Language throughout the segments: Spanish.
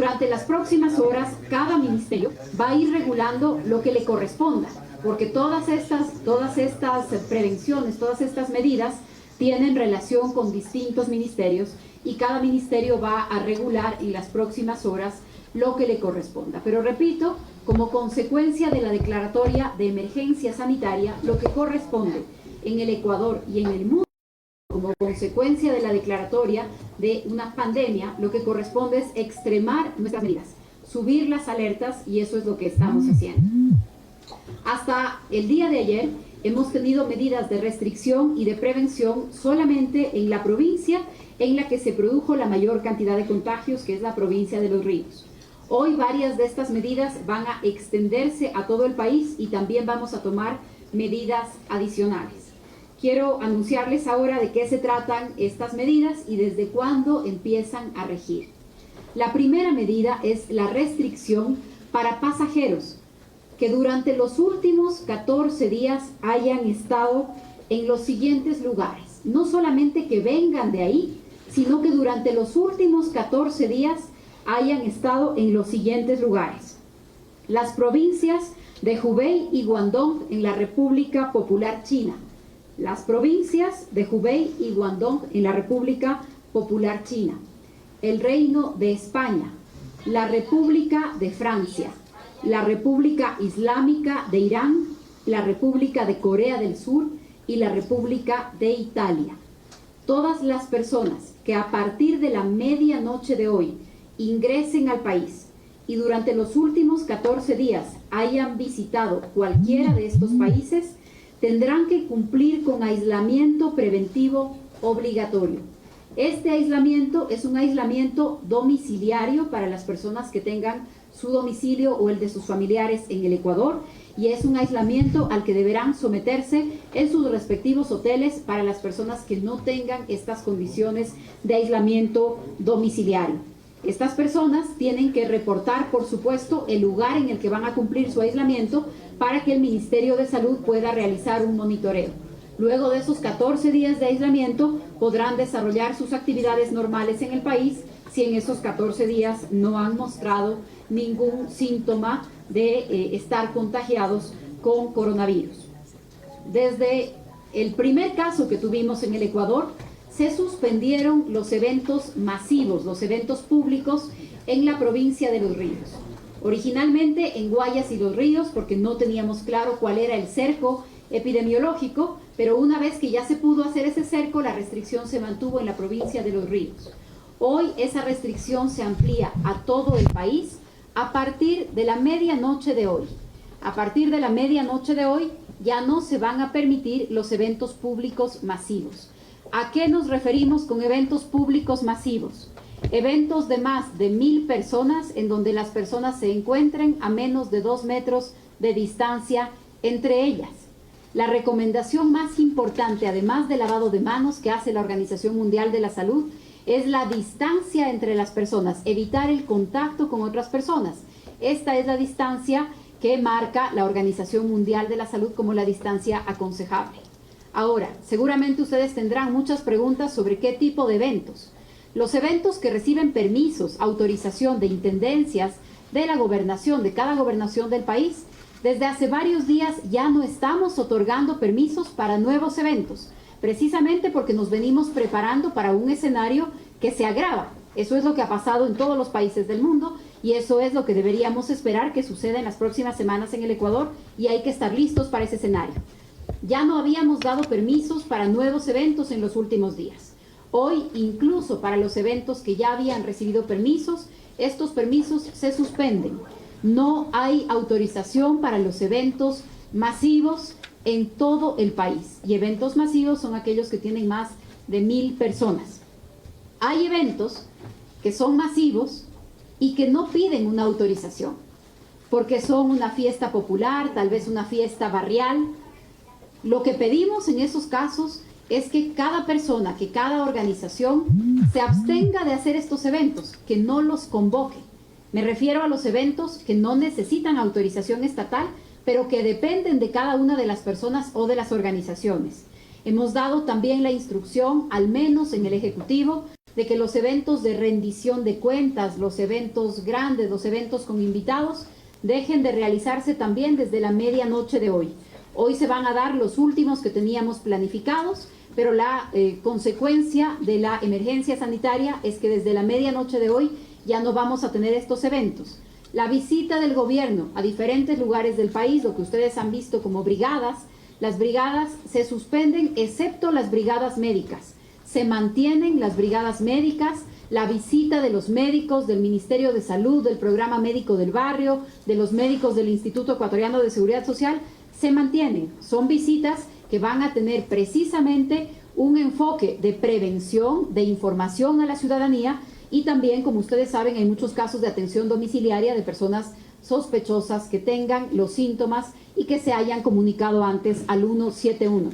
durante las próximas horas cada ministerio va a ir regulando lo que le corresponda, porque todas estas prevenciones, todas estas medidas tienen relación con distintos ministerios y cada ministerio va a regular en las próximas horas lo que le corresponda. Pero repito, como consecuencia de la declaratoria de emergencia sanitaria, lo que corresponde en el Ecuador y en el mundo, como consecuencia de la declaratoria de una pandemia, lo que corresponde es extremar nuestras medidas, subir las alertas, y eso es lo que estamos haciendo. Hasta el día de ayer hemos tenido medidas de restricción y de prevención solamente en la provincia en la que se produjo la mayor cantidad de contagios, que es la provincia de Los Ríos. Hoy varias de estas medidas van a extenderse a todo el país y también vamos a tomar medidas adicionales. Quiero anunciarles ahora de qué se tratan estas medidas y desde cuándo empiezan a regir. La primera medida es la restricción para pasajeros que durante los últimos 14 días hayan estado en los siguientes lugares. No solamente que vengan de ahí, sino que durante los últimos 14 días hayan estado en los siguientes lugares: las provincias de Hubei y Guangdong en la República Popular China, las provincias de Hubei y Guangdong en la República Popular China, el Reino de España, la República de Francia, la República Islámica de Irán, la República de Corea del Sur y la República de Italia. Todas las personas que a partir de la medianoche de hoy ingresen al país y durante los últimos 14 días hayan visitado cualquiera de estos países tendrán que cumplir con aislamiento preventivo obligatorio. Este aislamiento es un aislamiento domiciliario para las personas que tengan su domicilio o el de sus familiares en el Ecuador, y es un aislamiento al que deberán someterse en sus respectivos hoteles para las personas que no tengan estas condiciones de aislamiento domiciliario. Estas personas tienen que reportar, por supuesto, el lugar en el que van a cumplir su aislamiento para que el Ministerio de Salud pueda realizar un monitoreo. Luego de esos 14 días de aislamiento podrán desarrollar sus actividades normales en el país si en esos 14 días no han mostrado ningún síntoma de estar contagiados con coronavirus. Desde el primer caso que tuvimos en el Ecuador, se suspendieron los eventos masivos, los eventos públicos en la provincia de Los Ríos. Originalmente en Guayas y Los Ríos, porque no teníamos claro cuál era el cerco epidemiológico, pero una vez que ya se pudo hacer ese cerco, la restricción se mantuvo en la provincia de Los Ríos. Hoy esa restricción se amplía a todo el país a partir de la medianoche de hoy. A partir de la medianoche de hoy ya no se van a permitir los eventos públicos masivos. ¿A qué nos referimos con eventos públicos masivos? Eventos de más de 1000 personas en donde las personas se encuentren a menos de 2 metros de distancia entre ellas. La recomendación más importante, además del lavado de manos que hace la Organización Mundial de la Salud, es la distancia entre las personas, evitar el contacto con otras personas. Esta es la distancia que marca la Organización Mundial de la Salud como la distancia aconsejable. Ahora, seguramente ustedes tendrán muchas preguntas sobre qué tipo de eventos. Los eventos que reciben permisos, autorización de intendencias, de la gobernación, de cada gobernación del país, desde hace varios días ya no estamos otorgando permisos para nuevos eventos, precisamente porque nos venimos preparando para un escenario que se agrava. Eso es lo que ha pasado en todos los países del mundo y eso es lo que deberíamos esperar que suceda en las próximas semanas en el Ecuador, y hay que estar listos para ese escenario. Ya no habíamos dado permisos para nuevos eventos en los últimos días. Hoy, incluso para los eventos que ya habían recibido permisos, estos permisos se suspenden. No hay autorización para los eventos masivos en todo el país. Y eventos masivos son aquellos que tienen más de 1000 personas. Hay eventos que son masivos y que no piden una autorización, porque son una fiesta popular, tal vez una fiesta barrial. Lo que pedimos en esos casos es que cada persona, que cada organización se abstenga de hacer estos eventos, que no los convoque. Me refiero a los eventos que no necesitan autorización estatal, pero que dependen de cada una de las personas o de las organizaciones. Hemos dado también la instrucción, al menos en el Ejecutivo, de que los eventos de rendición de cuentas, los eventos grandes, los eventos con invitados, dejen de realizarse también desde la medianoche de hoy. Hoy se van a dar los últimos que teníamos planificados, pero la consecuencia de la emergencia sanitaria es que desde la medianoche de hoy ya no vamos a tener estos eventos. La visita del gobierno a diferentes lugares del país, lo que ustedes han visto como brigadas, las brigadas se suspenden excepto las brigadas médicas. Se mantienen las brigadas médicas, la visita de los médicos del Ministerio de Salud, del Programa Médico del Barrio, de los médicos del Instituto Ecuatoriano de Seguridad Social, se mantienen. Son visitas que van a tener precisamente un enfoque de prevención, de información a la ciudadanía y también, como ustedes saben, hay muchos casos de atención domiciliaria de personas sospechosas que tengan los síntomas y que se hayan comunicado antes al 171.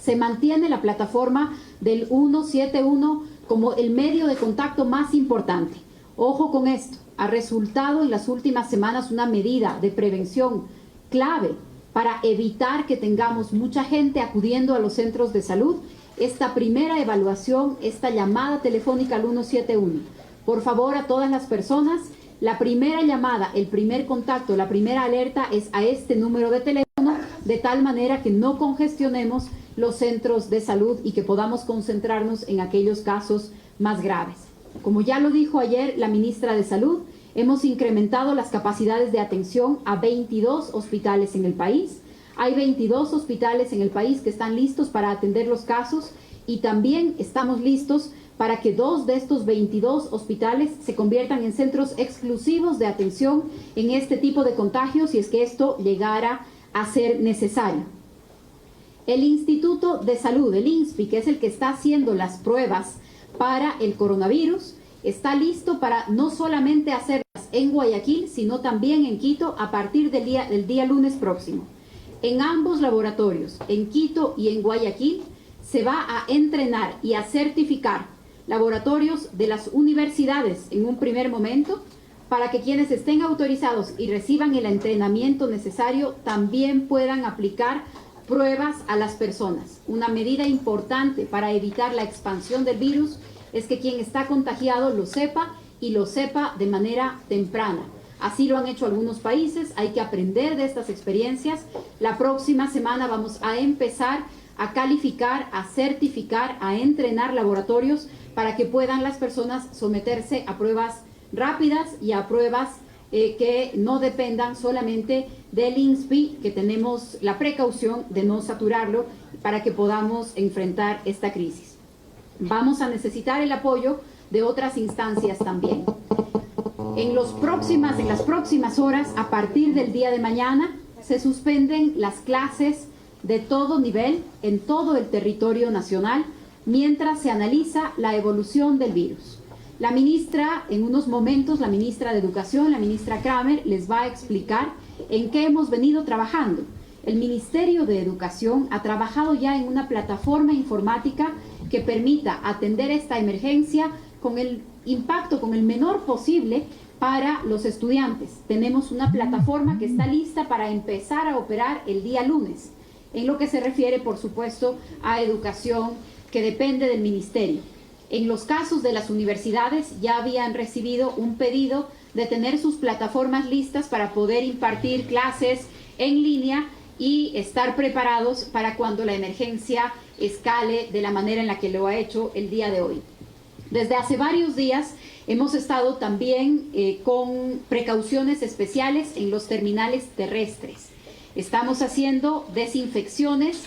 Se mantiene la plataforma del 171 como el medio de contacto más importante. Ojo con esto, ha resultado en las últimas semanas una medida de prevención clave para evitar que tengamos mucha gente acudiendo a los centros de salud. Esta primera evaluación, esta llamada telefónica al 171. Por favor, a todas las personas, la primera llamada, el primer contacto, la primera alerta es a este número de teléfono, de tal manera que no congestionemos los centros de salud y que podamos concentrarnos en aquellos casos más graves. Como ya lo dijo ayer la ministra de Salud, hemos incrementado las capacidades de atención a 22 hospitales en el país. Hay 22 hospitales en el país que están listos para atender los casos y también estamos listos para que 2 de estos 22 hospitales se conviertan en centros exclusivos de atención en este tipo de contagios si es que esto llegara a ser necesario. El Instituto de Salud, el INSPI, que es el que está haciendo las pruebas para el coronavirus, está listo para no solamente hacerlas en Guayaquil, sino también en Quito a partir del día lunes próximo. En ambos laboratorios, en Quito y en Guayaquil, se va a entrenar y a certificar laboratorios de las universidades en un primer momento, para que quienes estén autorizados y reciban el entrenamiento necesario también puedan aplicar pruebas a las personas. Una medida importante para evitar la expansión del virus es que quien está contagiado lo sepa y lo sepa de manera temprana. Así lo han hecho algunos países, hay que aprender de estas experiencias. La próxima semana vamos a empezar a calificar, a certificar, a entrenar laboratorios para que puedan las personas someterse a pruebas rápidas y a pruebas que no dependan solamente del INSPI, que tenemos la precaución de no saturarlo para que podamos enfrentar esta crisis. Vamos a necesitar el apoyo de otras instancias también. En las próximas horas, a partir del día de mañana, se suspenden las clases de todo nivel en todo el territorio nacional mientras se analiza la evolución del virus. La ministra, en unos momentos, la ministra de Educación, la ministra Kramer, les va a explicar en qué hemos venido trabajando. El Ministerio de Educación ha trabajado ya en una plataforma informática que permita atender esta emergencia con el impacto, con el menor posible para los estudiantes. Tenemos una plataforma que está lista para empezar a operar el día lunes, en lo que se refiere, por supuesto, a educación que depende del ministerio. En los casos de las universidades ya habían recibido un pedido de tener sus plataformas listas para poder impartir clases en línea y estar preparados para cuando la emergencia escale de la manera en la que lo ha hecho el día de hoy. Desde hace varios días hemos estado también con precauciones especiales en los terminales terrestres. Estamos haciendo desinfecciones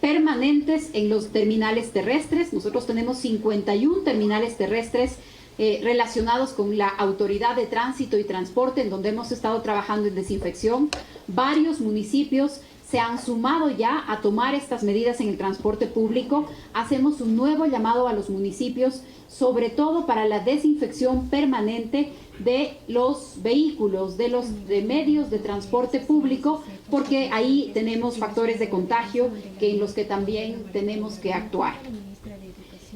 permanentes en los terminales terrestres. Nosotros tenemos 51 terminales terrestres relacionados con la Autoridad de Tránsito y Transporte, en donde hemos estado trabajando en desinfección. Varios municipios se han sumado ya a tomar estas medidas en el transporte público. Hacemos un nuevo llamado a los municipios, sobre todo para la desinfección permanente de los vehículos, de medios de transporte público, porque ahí tenemos factores de contagio en los que también tenemos que actuar.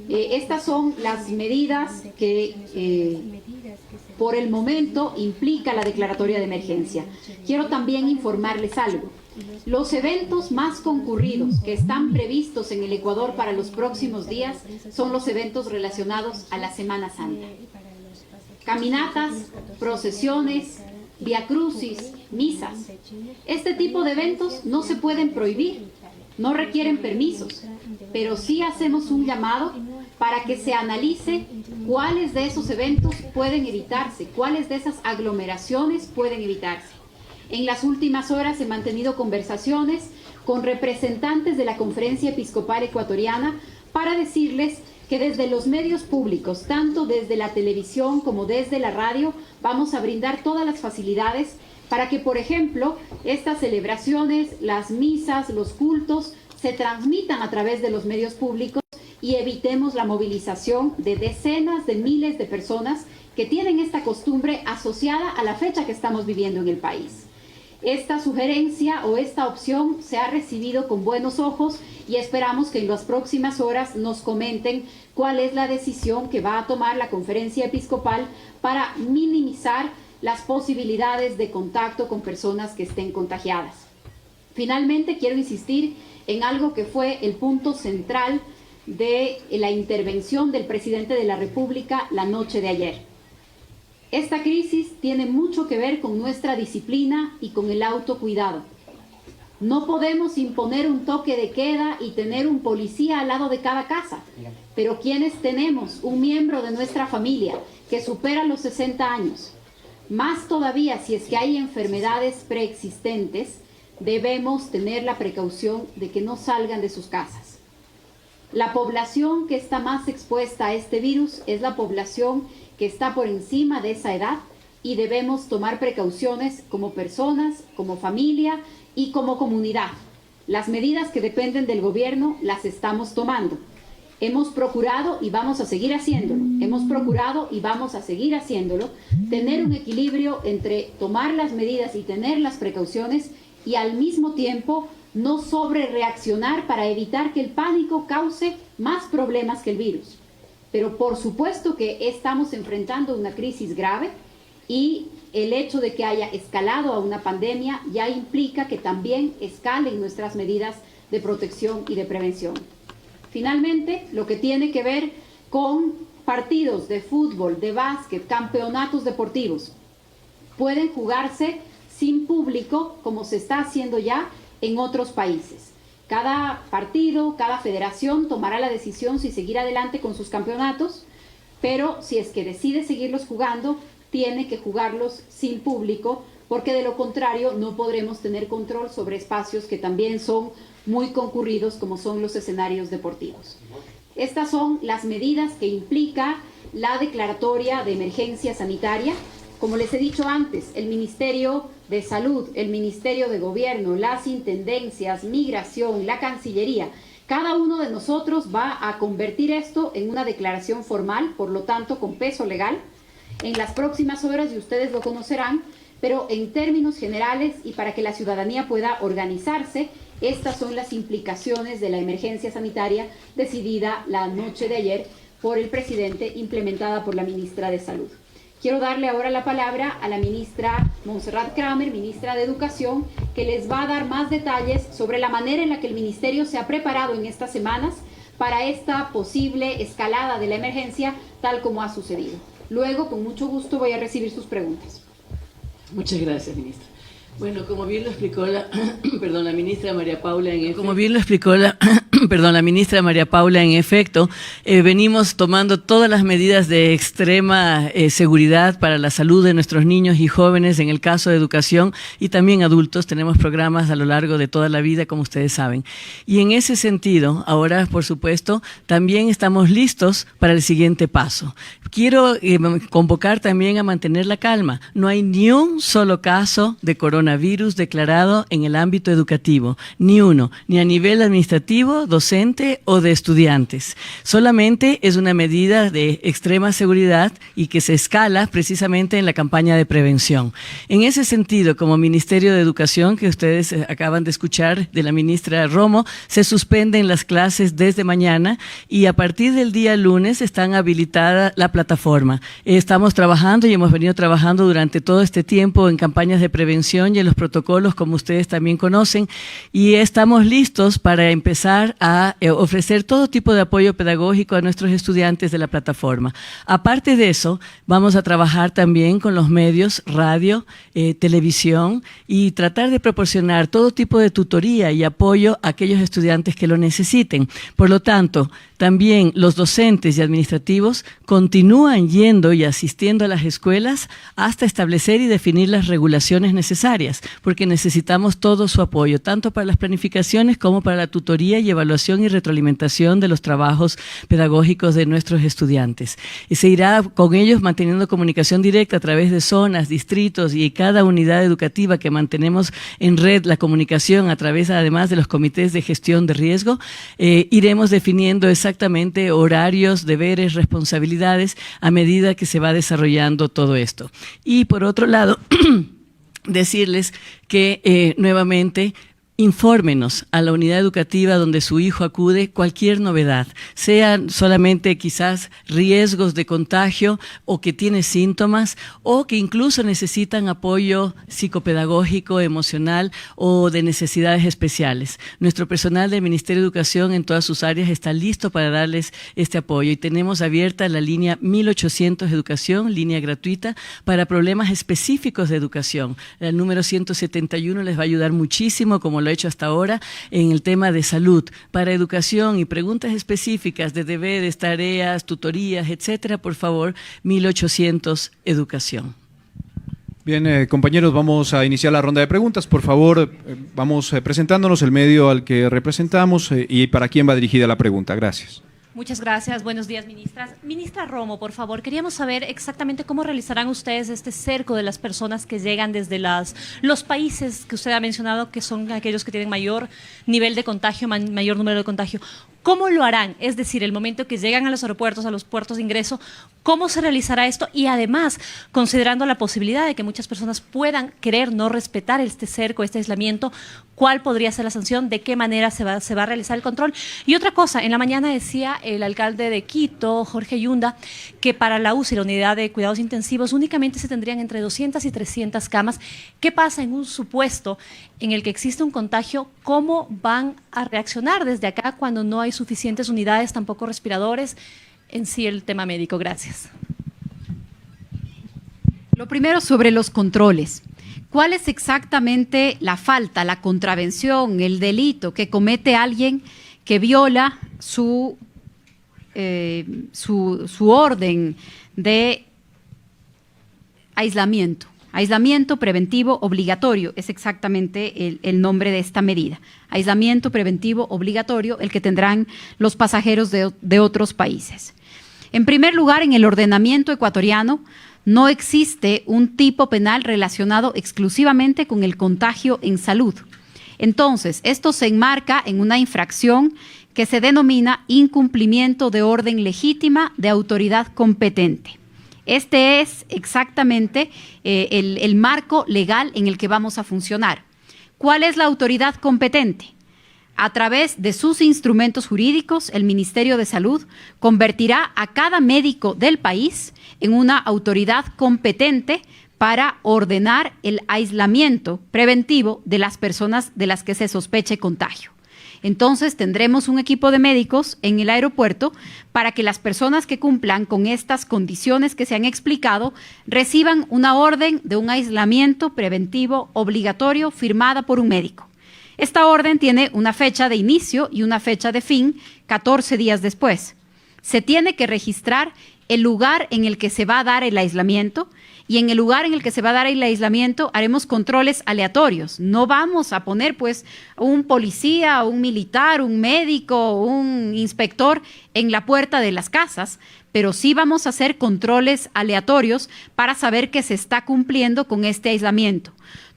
Estas son las medidas que por el momento implica la declaratoria de emergencia. Quiero también informarles algo. Los eventos más concurridos que están previstos en el Ecuador para los próximos días son los eventos relacionados a la Semana Santa. Caminatas, procesiones, viacrucis, misas. Este tipo de eventos no se pueden prohibir, no requieren permisos, pero sí hacemos un llamado para que se analice cuáles de esos eventos pueden evitarse, cuáles de esas aglomeraciones pueden evitarse. En las últimas horas he mantenido conversaciones con representantes de la Conferencia Episcopal Ecuatoriana para decirles que desde los medios públicos, tanto desde la televisión como desde la radio, vamos a brindar todas las facilidades para que, por ejemplo, estas celebraciones, las misas, los cultos, se transmitan a través de los medios públicos y evitemos la movilización de decenas de miles de personas que tienen esta costumbre asociada a la fecha que estamos viviendo en el país. Esta sugerencia o esta opción se ha recibido con buenos ojos y esperamos que en las próximas horas nos comenten cuál es la decisión que va a tomar la Conferencia Episcopal para minimizar las posibilidades de contacto con personas que estén contagiadas. Finalmente, quiero insistir en algo que fue el punto central de la intervención del presidente de la República la noche de ayer. Esta crisis tiene mucho que ver con nuestra disciplina y con el autocuidado. No podemos imponer un toque de queda y tener un policía al lado de cada casa, pero quienes tenemos un miembro de nuestra familia que supera los 60 años, más todavía si es que hay enfermedades preexistentes, debemos tener la precaución de que no salgan de sus casas. La población que está más expuesta a este virus es la población que está por encima de esa edad y debemos tomar precauciones como personas, como familia y como comunidad. Las medidas que dependen del gobierno las estamos tomando. Hemos procurado y vamos a seguir haciéndolo. Hemos procurado y vamos a seguir haciéndolo. Tener un equilibrio entre tomar las medidas y tener las precauciones y al mismo tiempo no sobrereaccionar para evitar que el pánico cause más problemas que el virus. Pero por supuesto que estamos enfrentando una crisis grave y el hecho de que haya escalado a una pandemia ya implica que también escalen nuestras medidas de protección y de prevención. Finalmente, lo que tiene que ver con partidos de fútbol, de básquet, campeonatos deportivos, pueden jugarse sin público como se está haciendo ya en otros países. Cada partido, cada federación tomará la decisión si seguir adelante con sus campeonatos, pero si es que decide seguirlos jugando, tiene que jugarlos sin público, porque de lo contrario no podremos tener control sobre espacios que también son muy concurridos, como son los escenarios deportivos. Estas son las medidas que implica la declaratoria de emergencia sanitaria. Como les he dicho antes, el Ministerio de Salud, el Ministerio de Gobierno, las Intendencias, Migración, la Cancillería, cada uno de nosotros va a convertir esto en una declaración formal, por lo tanto con peso legal, en las próximas horas y ustedes lo conocerán, pero en términos generales y para que la ciudadanía pueda organizarse, estas son las implicaciones de la emergencia sanitaria decidida la noche de ayer por el presidente, implementada por la ministra de Salud. Quiero darle ahora la palabra a la ministra Montserrat Kramer, ministra de Educación, que les va a dar más detalles sobre la manera en la que el ministerio se ha preparado en estas semanas para esta posible escalada de la emergencia, tal como ha sucedido. Luego, con mucho gusto, voy a recibir sus preguntas. Muchas gracias, ministra. Bueno, como bien lo explicó la ministra María Paula, la ministra María Paula, en efecto, venimos tomando todas las medidas de extrema seguridad para la salud de nuestros niños y jóvenes, en el caso de educación y también adultos. Tenemos programas a lo largo de toda la vida, como ustedes saben. Y en ese sentido, ahora, por supuesto, también estamos listos para el siguiente paso. Quiero convocar también a mantener la calma. No hay ni un solo caso de coronavirus declarado en el ámbito educativo, ni uno, ni a nivel administrativo docente o de estudiantes. Solamente es una medida de extrema seguridad y que se escala precisamente en la campaña de prevención. En ese sentido, como Ministerio de Educación, que ustedes acaban de escuchar de la ministra Romo, se suspenden las clases desde mañana y a partir del día lunes están habilitada la plataforma. Estamos trabajando y hemos venido trabajando durante todo este tiempo en campañas de prevención y en los protocolos, como ustedes también conocen, y estamos listos para empezar a ofrecer todo tipo de apoyo pedagógico a nuestros estudiantes de la plataforma. Aparte de eso, vamos a trabajar también con los medios, radio, televisión, y tratar de proporcionar todo tipo de tutoría y apoyo a aquellos estudiantes que lo necesiten. Por lo tanto, también los docentes y administrativos continúan yendo y asistiendo a las escuelas hasta establecer y definir las regulaciones necesarias, porque necesitamos todo su apoyo, tanto para las planificaciones como para la tutoría y evaluación y retroalimentación de los trabajos pedagógicos de nuestros estudiantes. Y se irá con ellos manteniendo comunicación directa a través de zonas, distritos y cada unidad educativa que mantenemos en red la comunicación a través, además de los comités de gestión de riesgo. Iremos definiendo exactamente horarios, deberes, responsabilidades a medida que se va desarrollando todo esto. Y por otro lado, decirles que nuevamente infórmenos a la unidad educativa donde su hijo acude cualquier novedad, sean solamente quizás riesgos de contagio o que tiene síntomas o que incluso necesitan apoyo psicopedagógico, emocional o de necesidades especiales. Nuestro personal del Ministerio de Educación en todas sus áreas está listo para darles este apoyo y tenemos abierta la línea 1800 Educación, línea gratuita para problemas específicos de educación. El número 171 les va a ayudar muchísimo, como lo hecho hasta ahora, en el tema de salud, para educación y preguntas específicas de deberes, tareas, tutorías, etcétera, por favor, 1800 Educación. Bien, compañeros, vamos a iniciar la ronda de preguntas. Por favor, vamos presentándonos el medio al que representamos y para quién va dirigida la pregunta. Gracias. Muchas gracias. Buenos días, ministras. Ministra Romo, por favor, queríamos saber exactamente cómo realizarán ustedes este cerco de las personas que llegan desde los países que usted ha mencionado, que son aquellos que tienen mayor nivel de contagio, mayor número de contagio. ¿Cómo lo harán? Es decir, el momento que llegan a los aeropuertos, a los puertos de ingreso, ¿cómo se realizará esto? Y además, considerando la posibilidad de que muchas personas puedan querer no respetar este cerco, este aislamiento, ¿cuál podría ser la sanción? ¿De qué manera se va a realizar el control? Y otra cosa, en la mañana decía el alcalde de Quito, Jorge Yunda, que para la UCI, la unidad de cuidados intensivos, únicamente se tendrían entre 200 y 300 camas. ¿Qué pasa en un supuesto en el que existe un contagio? ¿Cómo van a reaccionar desde acá cuando no hay suficientes unidades, tampoco respiradores, en sí el tema médico? Gracias. Lo primero sobre los controles. ¿Cuál es exactamente la falta, la contravención, el delito que comete alguien que viola su orden de aislamiento? Aislamiento preventivo obligatorio es exactamente el nombre de esta medida. Aislamiento preventivo obligatorio, el que tendrán los pasajeros de otros países. En primer lugar, en el ordenamiento ecuatoriano no existe un tipo penal relacionado exclusivamente con el contagio en salud. Entonces, esto se enmarca en una infracción que se denomina incumplimiento de orden legítima de autoridad competente. Este es exactamente el marco legal en el que vamos a funcionar. ¿Cuál es la autoridad competente? A través de sus instrumentos jurídicos, el Ministerio de Salud convertirá a cada médico del país en una autoridad competente para ordenar el aislamiento preventivo de las personas de las que se sospeche contagio. Entonces tendremos un equipo de médicos en el aeropuerto para que las personas que cumplan con estas condiciones que se han explicado reciban una orden de un aislamiento preventivo obligatorio firmada por un médico. Esta orden tiene una fecha de inicio y una fecha de fin 14 días después. Se tiene que registrar el lugar en el que se va a dar el aislamiento y en el lugar en el que se va a dar el aislamiento haremos controles aleatorios. No vamos a poner pues un policía, un militar, un médico, un inspector en la puerta de las casas, pero sí vamos a hacer controles aleatorios para saber que se está cumpliendo con este aislamiento.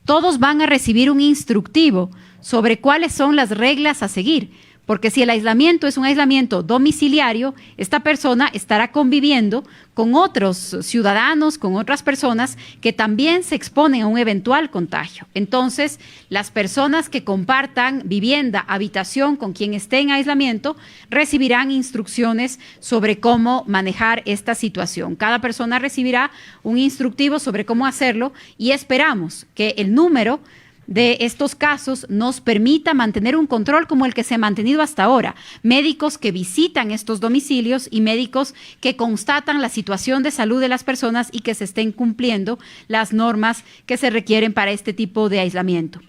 Todos van a recibir un instructivo sobre cuáles son las reglas a seguir, Porque si el aislamiento es un aislamiento domiciliario, esta persona estará conviviendo con otros ciudadanos, con otras personas que también se exponen a un eventual contagio. Entonces, las personas que compartan vivienda, habitación con quien esté en aislamiento, recibirán instrucciones sobre cómo manejar esta situación. Cada persona recibirá un instructivo sobre cómo hacerlo y esperamos que el número de estos casos nos permita mantener un control como el que se ha mantenido hasta ahora. Médicos que visitan estos domicilios y médicos que constatan la situación de salud de las personas y que se estén cumpliendo las normas que se requieren para este tipo de aislamiento.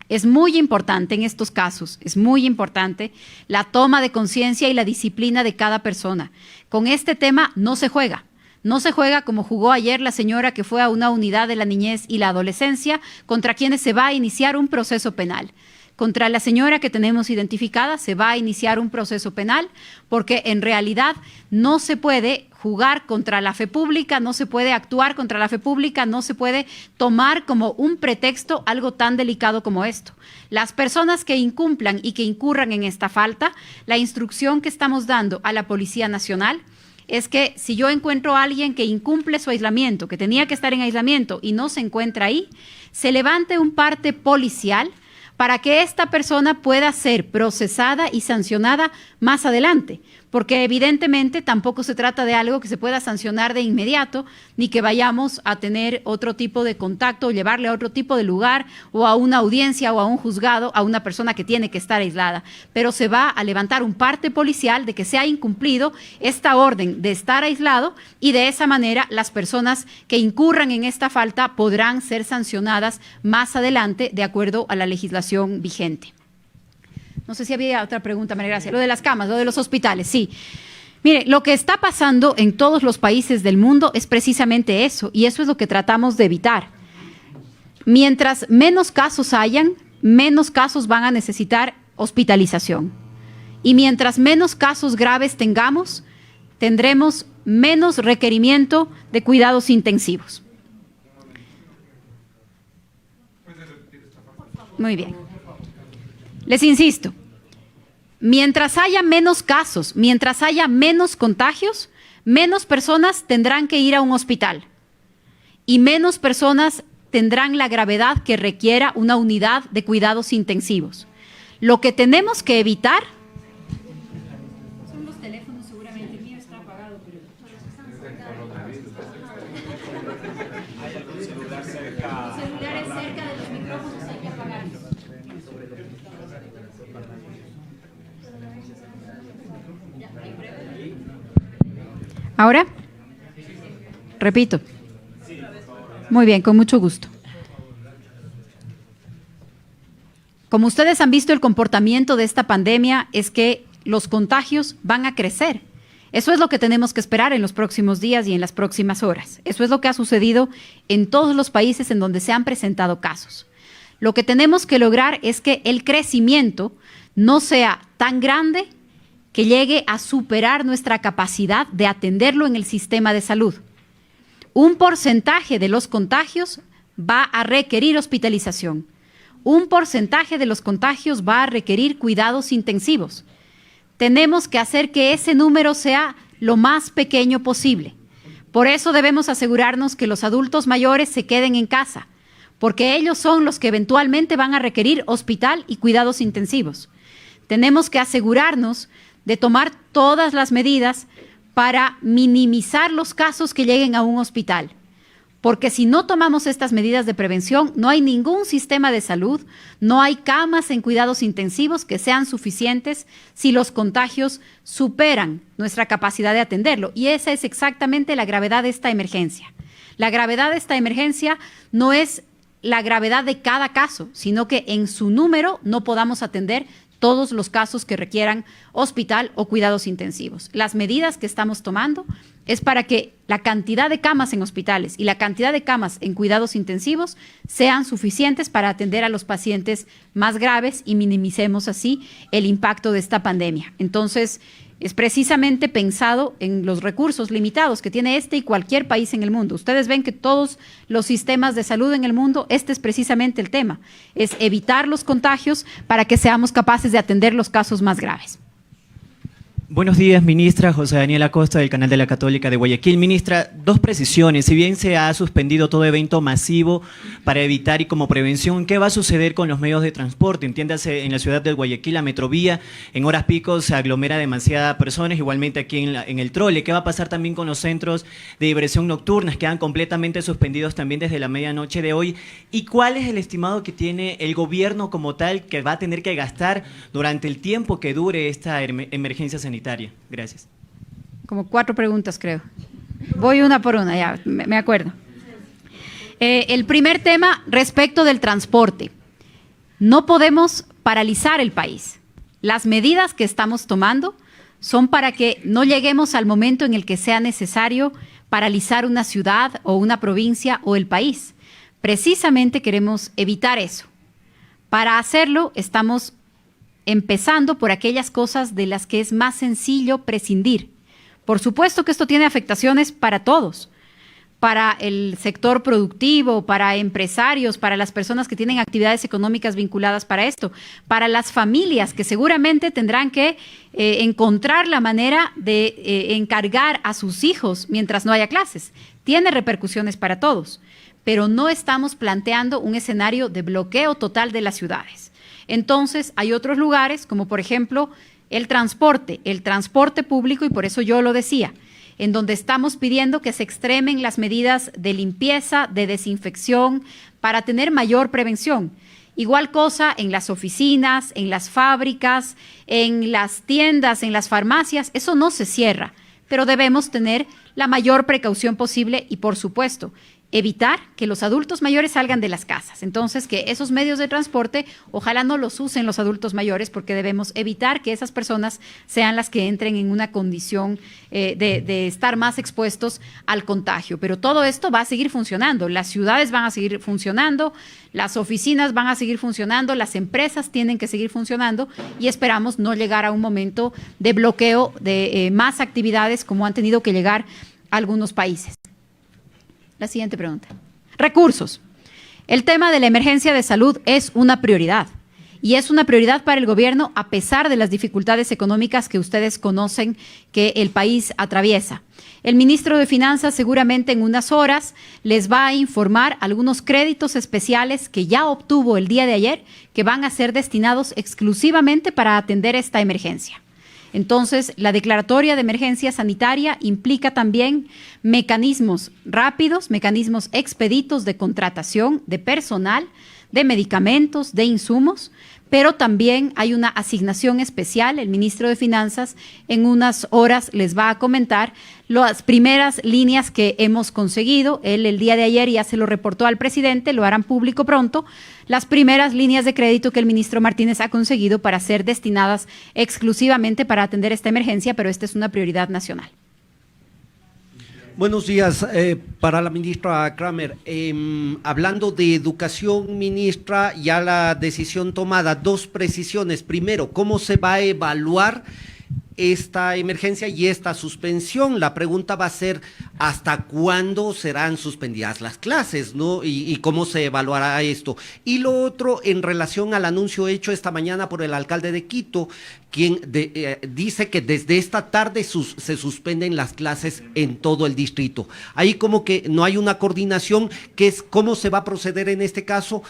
Es muy importante en estos casos, es muy importante la toma de conciencia y la disciplina de cada persona. Con este tema no se juega. No se juega como jugó ayer la señora que fue a una unidad de la niñez y la adolescencia contra quienes se va a iniciar un proceso penal. Contra la señora que tenemos identificada se va a iniciar un proceso penal porque en realidad no se puede jugar contra la fe pública, no se puede actuar contra la fe pública, no se puede tomar como un pretexto algo tan delicado como esto. Las personas que incumplan y que incurran en esta falta, la instrucción que estamos dando a la Policía Nacional es que si yo encuentro a alguien que incumple su aislamiento, que tenía que estar en aislamiento y no se encuentra ahí, se levante un parte policial para que esta persona pueda ser procesada y sancionada más adelante, porque evidentemente tampoco se trata de algo que se pueda sancionar de inmediato, ni que vayamos a tener otro tipo de contacto o llevarle a otro tipo de lugar o a una audiencia o a un juzgado a una persona que tiene que estar aislada. Pero se va a levantar un parte policial de que se ha incumplido esta orden de estar aislado y de esa manera las personas que incurran en esta falta podrán ser sancionadas más adelante de acuerdo a la legislación vigente. No sé si había otra pregunta, María Gracia. Lo de las camas, lo de los hospitales, sí. Mire, lo que está pasando en todos los países del mundo es precisamente eso, y eso es lo que tratamos de evitar. Mientras menos casos hayan, menos casos van a necesitar hospitalización. Y mientras menos casos graves tengamos, tendremos menos requerimiento de cuidados intensivos. Muy bien. Les insisto, mientras haya menos casos, mientras haya menos contagios, menos personas tendrán que ir a un hospital y menos personas tendrán la gravedad que requiera una unidad de cuidados intensivos. Lo que tenemos que evitar son los teléfonos, seguramente el mío está apagado, pero los celulares cerca de los micrófonos hay que apagarlos. ¿Ahora? Repito. Muy bien, con mucho gusto. Como ustedes han visto, el comportamiento de esta pandemia es que los contagios van a crecer. Eso es lo que tenemos que esperar en los próximos días y en las próximas horas. Eso es lo que ha sucedido en todos los países en donde se han presentado casos. Lo que tenemos que lograr es que el crecimiento no sea tan grande que llegue a superar nuestra capacidad de atenderlo en el sistema de salud. Un porcentaje de los contagios va a requerir hospitalización. Un porcentaje de los contagios va a requerir cuidados intensivos. Tenemos que hacer que ese número sea lo más pequeño posible. Por eso debemos asegurarnos que los adultos mayores se queden en casa, porque ellos son los que eventualmente van a requerir hospital y cuidados intensivos. Tenemos que asegurarnos de tomar todas las medidas para minimizar los casos que lleguen a un hospital. Porque si no tomamos estas medidas de prevención, no hay ningún sistema de salud, no hay camas en cuidados intensivos que sean suficientes si los contagios superan nuestra capacidad de atenderlo. Y esa es exactamente la gravedad de esta emergencia. La gravedad de esta emergencia no es la gravedad de cada caso, sino que en su número no podamos atender todos los casos que requieran hospital o cuidados intensivos. Las medidas que estamos tomando es para que la cantidad de camas en hospitales y la cantidad de camas en cuidados intensivos sean suficientes para atender a los pacientes más graves y minimicemos así el impacto de esta pandemia. Entonces, Es precisamente pensado en los recursos limitados que tiene este y cualquier país en el mundo. Ustedes ven que todos los sistemas de salud en el mundo, este es precisamente el tema, es evitar los contagios para que seamos capaces de atender los casos más graves. Buenos días, ministra. José Daniel Acosta, del Canal de la Católica de Guayaquil. Ministra, dos precisiones. Si bien se ha suspendido todo evento masivo para evitar y como prevención, ¿qué va a suceder con los medios de transporte? Entiéndase, en la ciudad de Guayaquil, la Metrovía, en horas pico se aglomera demasiadas personas, igualmente aquí en el trole. ¿Qué va a pasar también con los centros de diversión nocturnas? Quedan completamente suspendidos también desde la medianoche de hoy. ¿Y cuál es el estimado que tiene el gobierno como tal que va a tener que gastar durante el tiempo que dure esta emergencia sanitaria? Gracias. Como 4 preguntas, creo. Voy una por una, ya me acuerdo. El primer tema respecto del transporte. No podemos paralizar el país. Las medidas que estamos tomando son para que no lleguemos al momento en el que sea necesario paralizar una ciudad o una provincia o el país. Precisamente queremos evitar eso. Para hacerlo, estamos empezando por aquellas cosas de las que es más sencillo prescindir. Por supuesto que esto tiene afectaciones para todos, para el sector productivo, para empresarios, para las personas que tienen actividades económicas vinculadas para esto, para las familias que seguramente tendrán que encontrar la manera de encargar a sus hijos mientras no haya clases. Tiene repercusiones para todos, pero no estamos planteando un escenario de bloqueo total de las ciudades. Entonces, hay otros lugares, como por ejemplo el transporte público, y por eso yo lo decía, en donde estamos pidiendo que se extremen las medidas de limpieza, de desinfección, para tener mayor prevención. Igual cosa en las oficinas, en las fábricas, en las tiendas, en las farmacias, eso no se cierra, pero debemos tener la mayor precaución posible y, por supuesto, evitar que los adultos mayores salgan de las casas. Entonces, que esos medios de transporte, ojalá no los usen los adultos mayores, porque debemos evitar que esas personas sean las que entren en una condición de estar más expuestos al contagio. Pero todo esto va a seguir funcionando. Las ciudades van a seguir funcionando, las oficinas van a seguir funcionando, las empresas tienen que seguir funcionando y esperamos no llegar a un momento de bloqueo de más actividades como han tenido que llegar algunos países. La siguiente pregunta. Recursos. El tema de la emergencia de salud es una prioridad y es una prioridad para el gobierno a pesar de las dificultades económicas que ustedes conocen que el país atraviesa. El ministro de Finanzas seguramente en unas horas les va a informar algunos créditos especiales que ya obtuvo el día de ayer que van a ser destinados exclusivamente para atender esta emergencia. Entonces, la declaratoria de emergencia sanitaria implica también mecanismos rápidos, mecanismos expeditos de contratación de personal, de medicamentos, de insumos, pero también hay una asignación especial. El ministro de Finanzas en unas horas les va a comentar las primeras líneas que hemos conseguido. Él el día de ayer ya se lo reportó al presidente, lo harán público pronto, las primeras líneas de crédito que el ministro Martínez ha conseguido para ser destinadas exclusivamente para atender esta emergencia, pero esta es una prioridad nacional. Buenos días, para la ministra Kramer. Hablando de educación, ministra, ya la decisión tomada, 2 precisiones. Primero, ¿cómo se va a evaluar esta emergencia y esta suspensión? La pregunta va a ser ¿hasta cuándo serán suspendidas las clases, ¿no? Y cómo se evaluará esto. Y lo otro, en relación al anuncio hecho esta mañana por el alcalde de Quito, quien dice que desde esta tarde se suspenden las clases en todo el distrito. Ahí como que no hay una coordinación, que es cómo se va a proceder en este caso.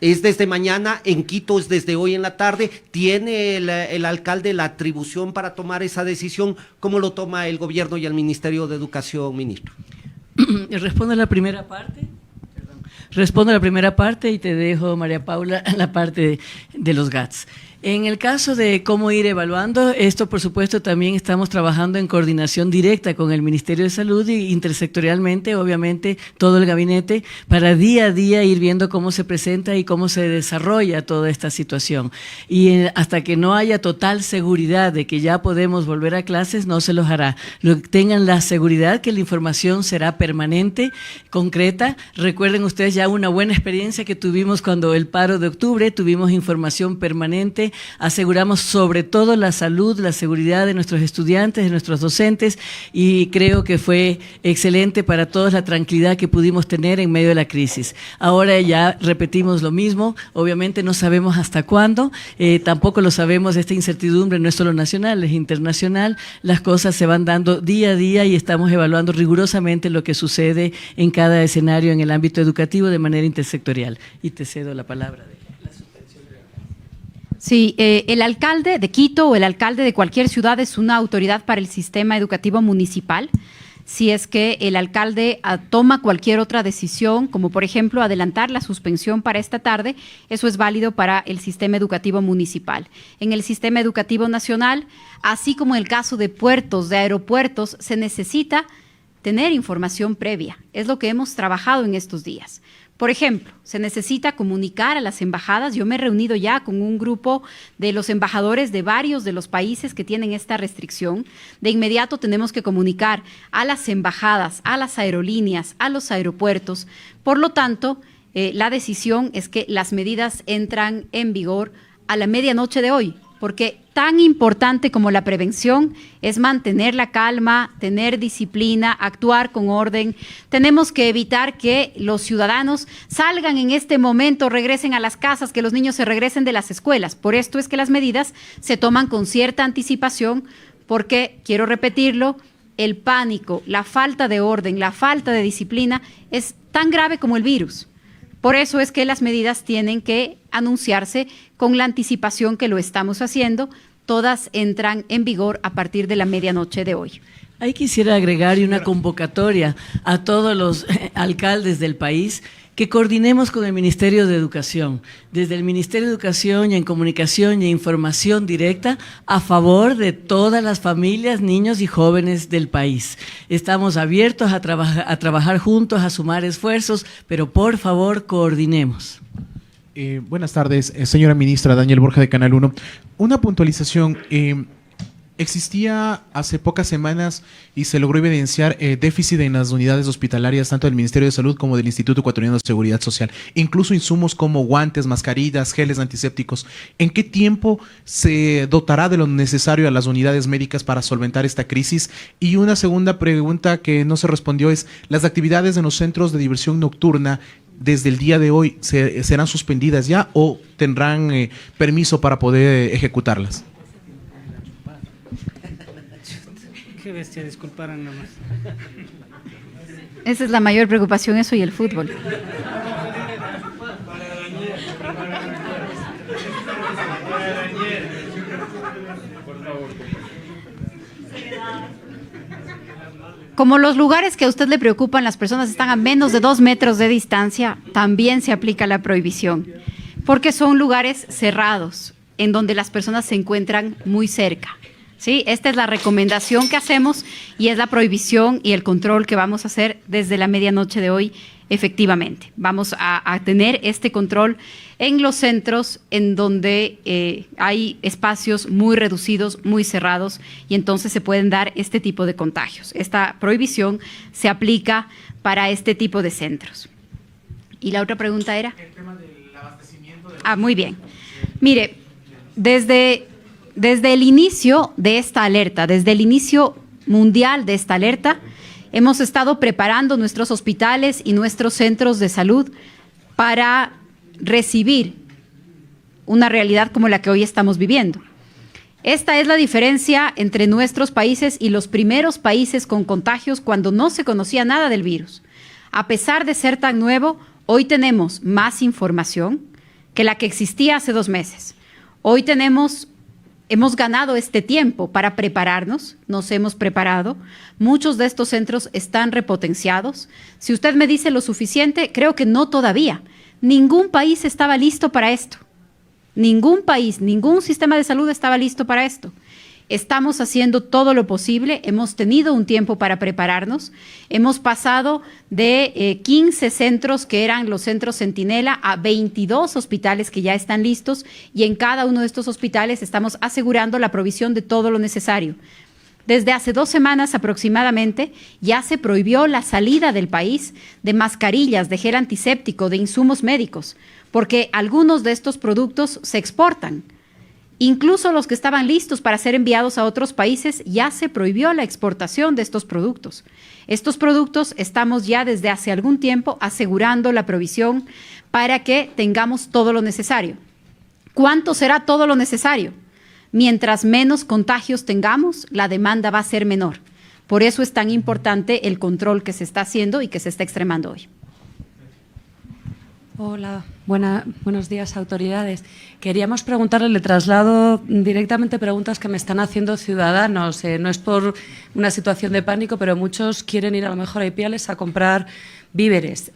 ¿Es desde mañana? ¿En Quito es desde hoy en la tarde? ¿Tiene el alcalde la atribución para tomar esa decisión? ¿Cómo lo toma el gobierno y el Ministerio de Educación, ministro? Respondo a la primera parte. Respondo a la primera parte y te dejo, María Paula, la parte de los GATS. En el caso de cómo ir evaluando, esto por supuesto también estamos trabajando en coordinación directa con el Ministerio de Salud y intersectorialmente, obviamente, todo el gabinete, para día a día ir viendo cómo se presenta y cómo se desarrolla toda esta situación. Y hasta que no haya total seguridad de que ya podemos volver a clases, no se los hará. Tengan la seguridad que la información será permanente, concreta. Recuerden ustedes ya una buena experiencia que tuvimos cuando el paro de octubre, tuvimos información permanente parte, aseguramos sobre todo la salud, la seguridad de nuestros estudiantes, de nuestros docentes, y creo que fue excelente para todos la tranquilidad que pudimos tener en medio de la crisis. Ahora ya repetimos lo mismo, obviamente no sabemos hasta cuándo, tampoco lo sabemos, esta incertidumbre no es solo nacional, es internacional, las cosas se van dando día a día y estamos evaluando rigurosamente lo que sucede en cada escenario en el ámbito educativo de manera intersectorial. Y te cedo la palabra. Sí, el alcalde de Quito o el alcalde de cualquier ciudad es una autoridad para el sistema educativo municipal. Si es que el alcalde toma cualquier otra decisión, como por ejemplo adelantar la suspensión para esta tarde, eso es válido para el sistema educativo municipal. En el sistema educativo nacional, así como en el caso de puertos, de aeropuertos, se necesita tener información previa. Es lo que hemos trabajado en estos días. Por ejemplo, se necesita comunicar a las embajadas. Yo me he reunido ya con un grupo de los embajadores de varios de los países que tienen esta restricción. De inmediato tenemos que comunicar a las embajadas, a las aerolíneas, a los aeropuertos. Por lo tanto, la decisión es que las medidas entran en vigor a la medianoche de hoy, porque tan importante como la prevención es mantener la calma, tener disciplina, actuar con orden. Tenemos que evitar que los ciudadanos salgan en este momento, regresen a las casas, que los niños se regresen de las escuelas. Por esto es que las medidas se toman con cierta anticipación, porque, quiero repetirlo, el pánico, la falta de orden, la falta de disciplina es tan grave como el virus. Por eso es que las medidas tienen que anunciarse con la anticipación que lo estamos haciendo. Todas entran en vigor a partir de la medianoche de hoy. Ahí quisiera agregar una convocatoria a todos los alcaldes del país que coordinemos con el Ministerio de Educación, desde el Ministerio de Educación y en comunicación y información directa a favor de todas las familias, niños y jóvenes del país. Estamos abiertos a trabajar juntos, a sumar esfuerzos, pero por favor coordinemos. Buenas tardes, señora ministra. Daniel Borja de Canal 1. Una puntualización. Existía hace pocas semanas y se logró evidenciar déficit en las unidades hospitalarias tanto del Ministerio de Salud como del Instituto Ecuatoriano de Seguridad Social. Incluso insumos como guantes, mascarillas, geles antisépticos. ¿En qué tiempo se dotará de lo necesario a las unidades médicas para solventar esta crisis? Y una segunda pregunta que no se respondió es, ¿las actividades en los centros de diversión nocturna desde el día de hoy serán suspendidas ya o tendrán permiso para poder ejecutarlas? Qué bestia, disculparan nomás. Esa es la mayor preocupación, eso y el fútbol. Como los lugares que a usted le preocupan, las personas están a menos de 2 metros de distancia, también se aplica la prohibición, porque son lugares cerrados, en donde las personas se encuentran muy cerca. ¿Sí? Esta es la recomendación que hacemos y es la prohibición y el control que vamos a hacer desde la medianoche de hoy, efectivamente. Vamos a tener este control en los centros en donde hay espacios muy reducidos, muy cerrados, y entonces se pueden dar este tipo de contagios. Esta prohibición se aplica para este tipo de centros. ¿Y la otra pregunta era? El tema del abastecimiento. Muy bien. Mire, desde el inicio de esta alerta, desde el inicio mundial de esta alerta, hemos estado preparando nuestros hospitales y nuestros centros de salud para recibir una realidad como la que hoy estamos viviendo. Esta es la diferencia entre nuestros países y los primeros países con contagios cuando no se conocía nada del virus. A pesar de ser tan nuevo, hoy tenemos más información que la que existía hace 2 meses. Hoy hemos ganado este tiempo para prepararnos, nos hemos preparado. Muchos de estos centros están repotenciados. Si usted me dice lo suficiente, creo que no todavía. Ningún país estaba listo para esto. Ningún país, ningún sistema de salud estaba listo para esto. Estamos haciendo todo lo posible, hemos tenido un tiempo para prepararnos, hemos pasado de 15 centros que eran los centros Centinela a 22 hospitales que ya están listos, y en cada uno de estos hospitales estamos asegurando la provisión de todo lo necesario. Desde hace 2 semanas aproximadamente ya se prohibió la salida del país de mascarillas, de gel antiséptico, de insumos médicos, porque algunos de estos productos se exportan. Incluso los que estaban listos para ser enviados a otros países, ya se prohibió la exportación de estos productos. Estos productos estamos ya desde hace algún tiempo asegurando la provisión para que tengamos todo lo necesario. ¿Cuánto será todo lo necesario? Mientras menos contagios tengamos, la demanda va a ser menor. Por eso es tan importante el control que se está haciendo y que se está extremando hoy. Hola, buenos días, autoridades. Queríamos preguntarle, le traslado directamente preguntas que me están haciendo ciudadanos. No es por una situación de pánico, pero muchos quieren ir a lo mejor a Ipiales a comprar víveres.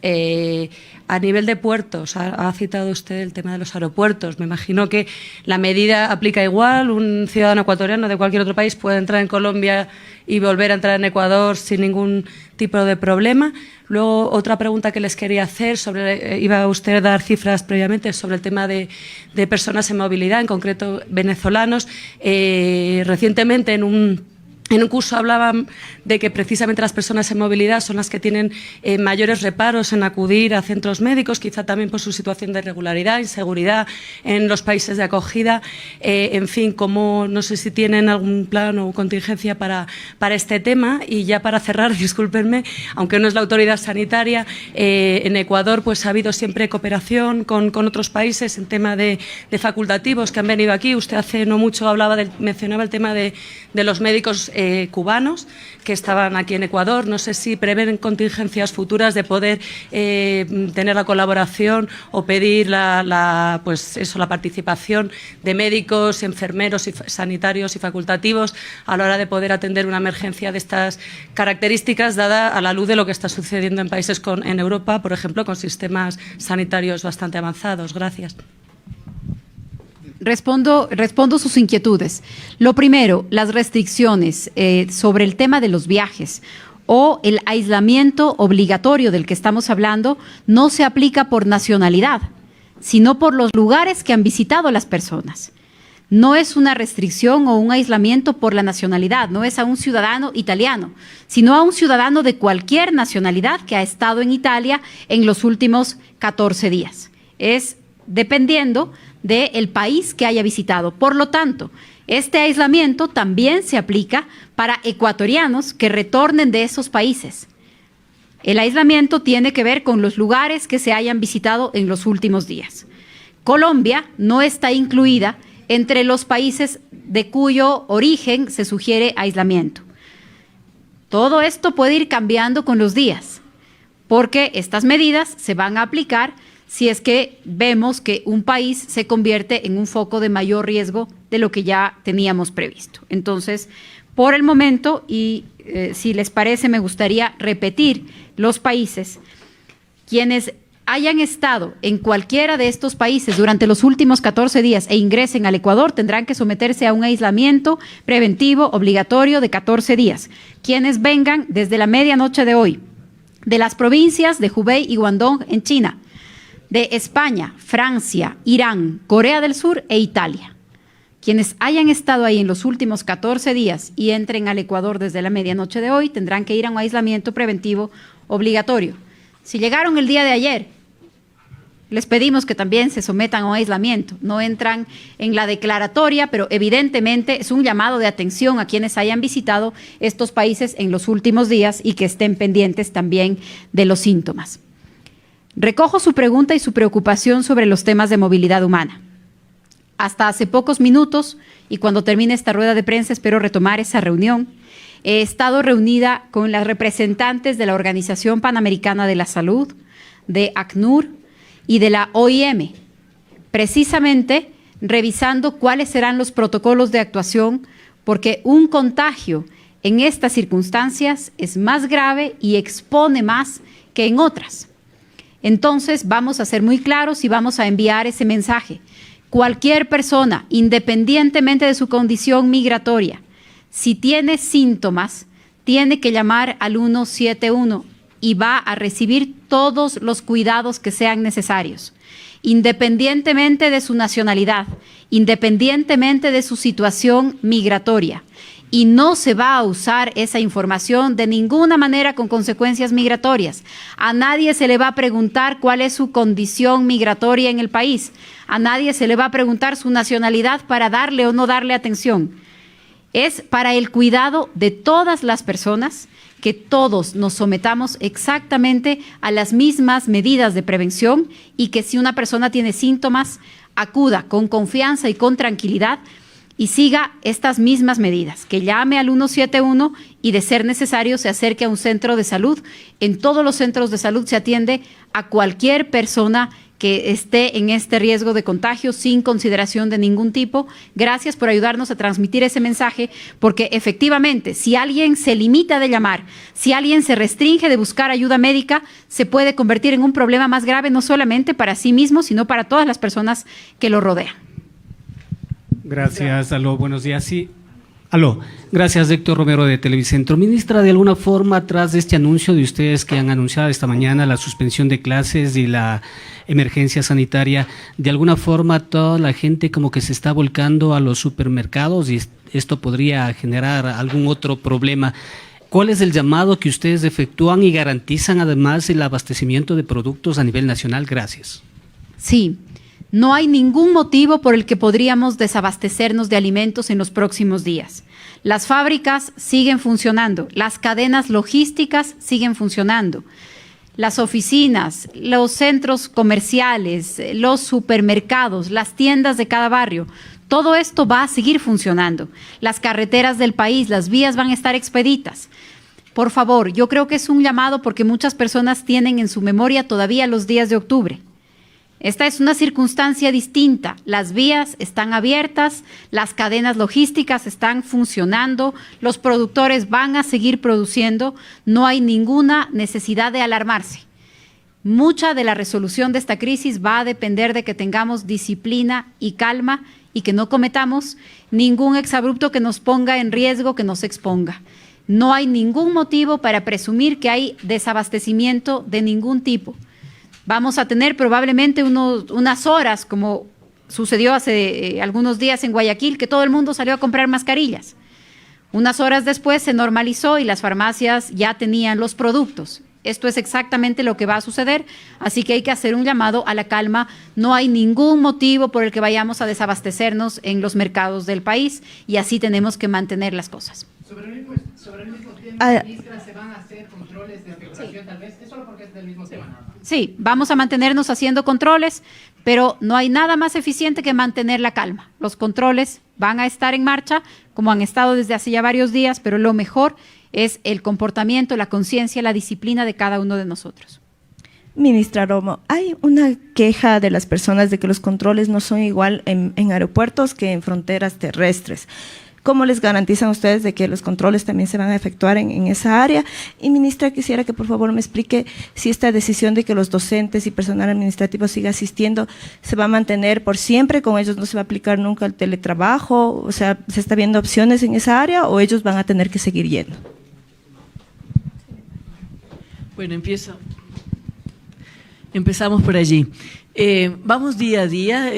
A nivel de puertos, ha citado usted el tema de los aeropuertos. Me imagino que la medida aplica igual. Un ciudadano ecuatoriano de cualquier otro país puede entrar en Colombia y volver a entrar en Ecuador sin ningún tipo de problema. Luego, otra pregunta que les quería hacer, iba usted a dar cifras previamente sobre el tema de personas en movilidad, en concreto venezolanos. Recientemente en un curso hablaban de que precisamente las personas en movilidad son las que tienen mayores reparos en acudir a centros médicos, quizá también por su situación de irregularidad, inseguridad en los países de acogida. En fin, no sé si tienen algún plan o contingencia para este tema. Y ya para cerrar, discúlpenme, aunque no es la autoridad sanitaria, en Ecuador pues ha habido siempre cooperación con otros países en tema de facultativos que han venido aquí. Usted hace no mucho mencionaba el tema de los médicos cubanos que estaban aquí en Ecuador. No sé si prevén contingencias futuras de poder tener la colaboración o pedir la participación de médicos, enfermeros y sanitarios y facultativos a la hora de poder atender una emergencia de estas características, dada a la luz de lo que está sucediendo en países en Europa, por ejemplo, con sistemas sanitarios bastante avanzados. Gracias. Respondo sus inquietudes. Lo primero, las restricciones sobre el tema de los viajes o el aislamiento obligatorio del que estamos hablando no se aplica por nacionalidad, sino por los lugares que han visitado las personas. No es una restricción o un aislamiento por la nacionalidad, no es a un ciudadano italiano, sino a un ciudadano de cualquier nacionalidad que ha estado en Italia en los últimos 14 días. Es dependiendo del país que haya visitado. Por lo tanto, este aislamiento también se aplica para ecuatorianos que retornen de esos países. El aislamiento tiene que ver con los lugares que se hayan visitado en los últimos días. Colombia no está incluida entre los países de cuyo origen se sugiere aislamiento. Todo esto puede ir cambiando con los días, porque estas medidas se van a aplicar si es que vemos que un país se convierte en un foco de mayor riesgo de lo que ya teníamos previsto. Entonces, por el momento, y si les parece, me gustaría repetir los países. Quienes hayan estado en cualquiera de estos países durante los últimos 14 días e ingresen al Ecuador tendrán que someterse a un aislamiento preventivo obligatorio de 14 días. Quienes vengan desde la medianoche de hoy de las provincias de Hubei y Guangdong en China, de España, Francia, Irán, Corea del Sur e Italia. Quienes hayan estado ahí en los últimos 14 días y entren al Ecuador desde la medianoche de hoy tendrán que ir a un aislamiento preventivo obligatorio. Si llegaron el día de ayer, les pedimos que también se sometan a un aislamiento. No entran en la declaratoria, pero evidentemente es un llamado de atención a quienes hayan visitado estos países en los últimos días y que estén pendientes también de los síntomas. Recojo su pregunta y su preocupación sobre los temas de movilidad humana. Hasta hace pocos minutos, y cuando termine esta rueda de prensa espero retomar esa reunión, he estado reunida con las representantes de la Organización Panamericana de la Salud, de ACNUR y de la OIM, precisamente revisando cuáles serán los protocolos de actuación, porque un contagio en estas circunstancias es más grave y expone más que en otras. Entonces, vamos a ser muy claros y vamos a enviar ese mensaje. Cualquier persona, independientemente de su condición migratoria, si tiene síntomas, tiene que llamar al 171 y va a recibir todos los cuidados que sean necesarios, independientemente de su nacionalidad, independientemente de su situación migratoria, y no se va a usar esa información de ninguna manera con consecuencias migratorias. A nadie se le va a preguntar cuál es su condición migratoria en el país. A nadie se le va a preguntar su nacionalidad para darle o no darle atención. Es para el cuidado de todas las personas que todos nos sometamos exactamente a las mismas medidas de prevención y que si una persona tiene síntomas, acuda con confianza y con tranquilidad y siga estas mismas medidas, que llame al 171 y de ser necesario se acerque a un centro de salud. En todos los centros de salud se atiende a cualquier persona que esté en este riesgo de contagio sin consideración de ningún tipo. Gracias por ayudarnos a transmitir ese mensaje, porque efectivamente, si alguien se limita de llamar, si alguien se restringe de buscar ayuda médica, se puede convertir en un problema más grave, no solamente para sí mismo, sino para todas las personas que lo rodean. Gracias, aló, buenos días. Sí, aló, gracias, Héctor Romero de Televicentro. Ministra, de alguna forma, tras este anuncio de ustedes que han anunciado esta mañana la suspensión de clases y la emergencia sanitaria, de alguna forma toda la gente como que se está volcando a los supermercados y esto podría generar algún otro problema. ¿Cuál es el llamado que ustedes efectúan y garantizan además el abastecimiento de productos a nivel nacional? Gracias. Sí. No hay ningún motivo por el que podríamos desabastecernos de alimentos en los próximos días. Las fábricas siguen funcionando, las cadenas logísticas siguen funcionando, las oficinas, los centros comerciales, los supermercados, las tiendas de cada barrio, todo esto va a seguir funcionando. Las carreteras del país, las vías van a estar expeditas. Por favor, yo creo que es un llamado porque muchas personas tienen en su memoria todavía los días de octubre. Esta es una circunstancia distinta. Las vías están abiertas, las cadenas logísticas están funcionando, los productores van a seguir produciendo, no hay ninguna necesidad de alarmarse. Mucha de la resolución de esta crisis va a depender de que tengamos disciplina y calma y que no cometamos ningún exabrupto que nos ponga en riesgo, que nos exponga. No hay ningún motivo para presumir que hay desabastecimiento de ningún tipo. Vamos a tener probablemente unas horas, como sucedió hace algunos días en Guayaquil, que todo el mundo salió a comprar mascarillas. Unas horas después se normalizó y las farmacias ya tenían los productos. Esto es exactamente lo que va a suceder, así que hay que hacer un llamado a la calma. No hay ningún motivo por el que vayamos a desabastecernos en los mercados del país y así tenemos que mantener las cosas. Sobre el mismo tema, ministra, ¿se van a hacer controles de afectación tal vez? ¿Es solo porque es del mismo tema? Sí, vamos a mantenernos haciendo controles, pero no hay nada más eficiente que mantener la calma. Los controles van a estar en marcha, como han estado desde hace ya varios días, pero lo mejor es el comportamiento, la conciencia, la disciplina de cada uno de nosotros. Ministra Romo, hay una queja de las personas de que los controles no son igual en aeropuertos que en fronteras terrestres. ¿Cómo les garantizan ustedes de que los controles también se van a efectuar en esa área? Y ministra, quisiera que por favor me explique si esta decisión de que los docentes y personal administrativo siga asistiendo se va a mantener por siempre, con ellos no se va a aplicar nunca el teletrabajo, o sea, ¿se está viendo opciones en esa área o ellos van a tener que seguir yendo? Bueno, empezamos por allí. Vamos día a día.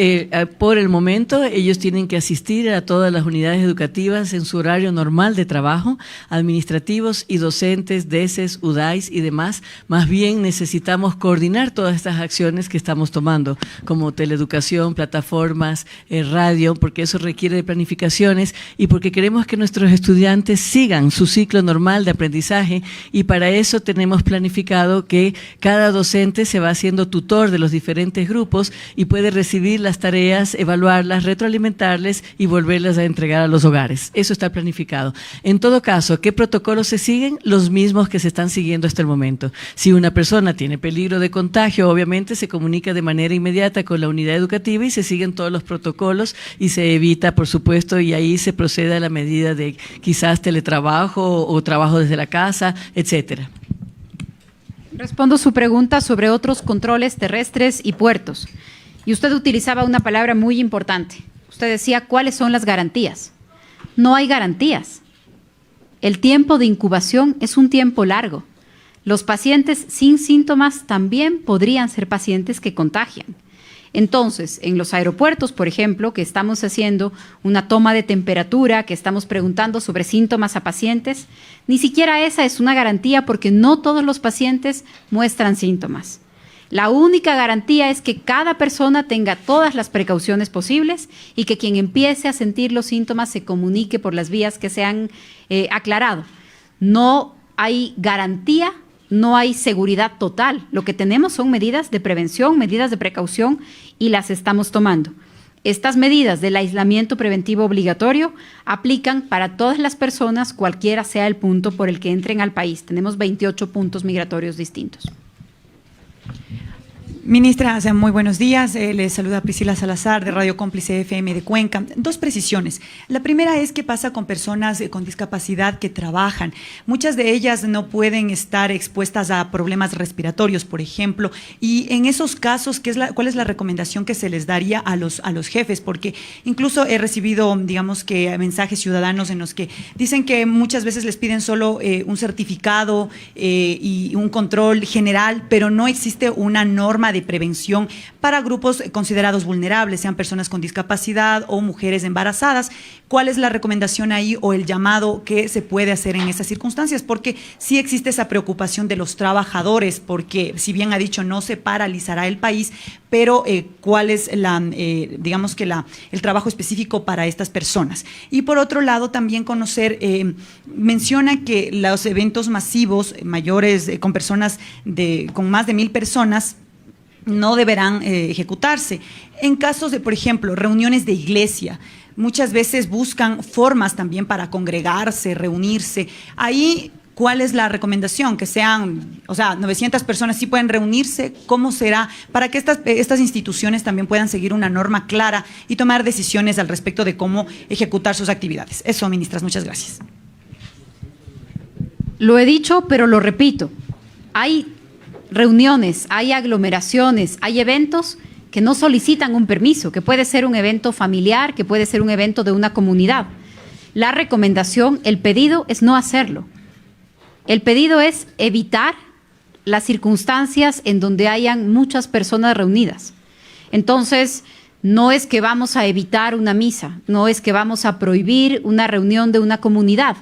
Por el momento, ellos tienen que asistir a todas las unidades educativas en su horario normal de trabajo, administrativos y docentes, DESES, UDAIS y demás. Más bien necesitamos coordinar todas estas acciones que estamos tomando, como teleeducación, plataformas, radio, porque eso requiere de planificaciones y porque queremos que nuestros estudiantes sigan su ciclo normal de aprendizaje y para eso tenemos planificado que cada docente se va haciendo tutor de los diferentes grupos y puede recibir las tareas, evaluarlas, retroalimentarles y volverlas a entregar a los hogares. Eso está planificado. En todo caso, ¿qué protocolos se siguen? Los mismos que se están siguiendo hasta el momento. Si una persona tiene peligro de contagio, obviamente se comunica de manera inmediata con la unidad educativa y se siguen todos los protocolos y se evita, por supuesto, y ahí se procede a la medida de quizás teletrabajo o trabajo desde la casa, etcétera. Respondo su pregunta sobre otros controles terrestres y puertos. Y usted utilizaba una palabra muy importante. Usted decía, ¿cuáles son las garantías? No hay garantías. El tiempo de incubación es un tiempo largo. Los pacientes sin síntomas también podrían ser pacientes que contagian. Entonces, en los aeropuertos, por ejemplo, que estamos haciendo una toma de temperatura, que estamos preguntando sobre síntomas a pacientes, ni siquiera esa es una garantía porque no todos los pacientes muestran síntomas. La única garantía es que cada persona tenga todas las precauciones posibles y que quien empiece a sentir los síntomas se comunique por las vías que se han aclarado. No hay garantía, no hay seguridad total. Lo que tenemos son medidas de prevención, medidas de precaución y las estamos tomando. Estas medidas del aislamiento preventivo obligatorio aplican para todas las personas, cualquiera sea el punto por el que entren al país. Tenemos 28 puntos migratorios distintos. Ministra, muy buenos días. Les saluda Priscila Salazar de Radio Cómplice FM de Cuenca. Dos precisiones. La primera es qué pasa con personas con discapacidad que trabajan. Muchas de ellas no pueden estar expuestas a problemas respiratorios, por ejemplo, y en esos casos, ¿cuál es la recomendación que se les daría a los jefes? Porque incluso he recibido, digamos que mensajes ciudadanos en los que dicen que muchas veces les piden solo un certificado y un control general, pero no existe una norma de prevención para grupos considerados vulnerables, sean personas con discapacidad o mujeres embarazadas. ¿Cuál es la recomendación ahí o el llamado que se puede hacer en esas circunstancias? Porque sí existe esa preocupación de los trabajadores, porque si bien ha dicho no se paralizará el país, pero ¿cuál es digamos que el trabajo específico para estas personas? Y por otro lado, también conocer, menciona que los eventos masivos mayores con personas con más de 1,000 personas no deberán ejecutarse. En casos de, por ejemplo, reuniones de iglesia, muchas veces buscan formas también para congregarse, reunirse. Ahí, ¿cuál es la recomendación? Que sean, 900 personas sí pueden reunirse. ¿Cómo será? Para que estas instituciones también puedan seguir una norma clara y tomar decisiones al respecto de cómo ejecutar sus actividades. Eso, ministras, muchas gracias. Lo he dicho, pero lo repito. Hay reuniones, hay aglomeraciones, hay eventos que no solicitan un permiso, que puede ser un evento familiar, que puede ser un evento de una comunidad. La recomendación, el pedido es no hacerlo. El pedido es evitar las circunstancias en donde hayan muchas personas reunidas. Entonces, no es que vamos a evitar una misa, no es que vamos a prohibir una reunión de una comunidad,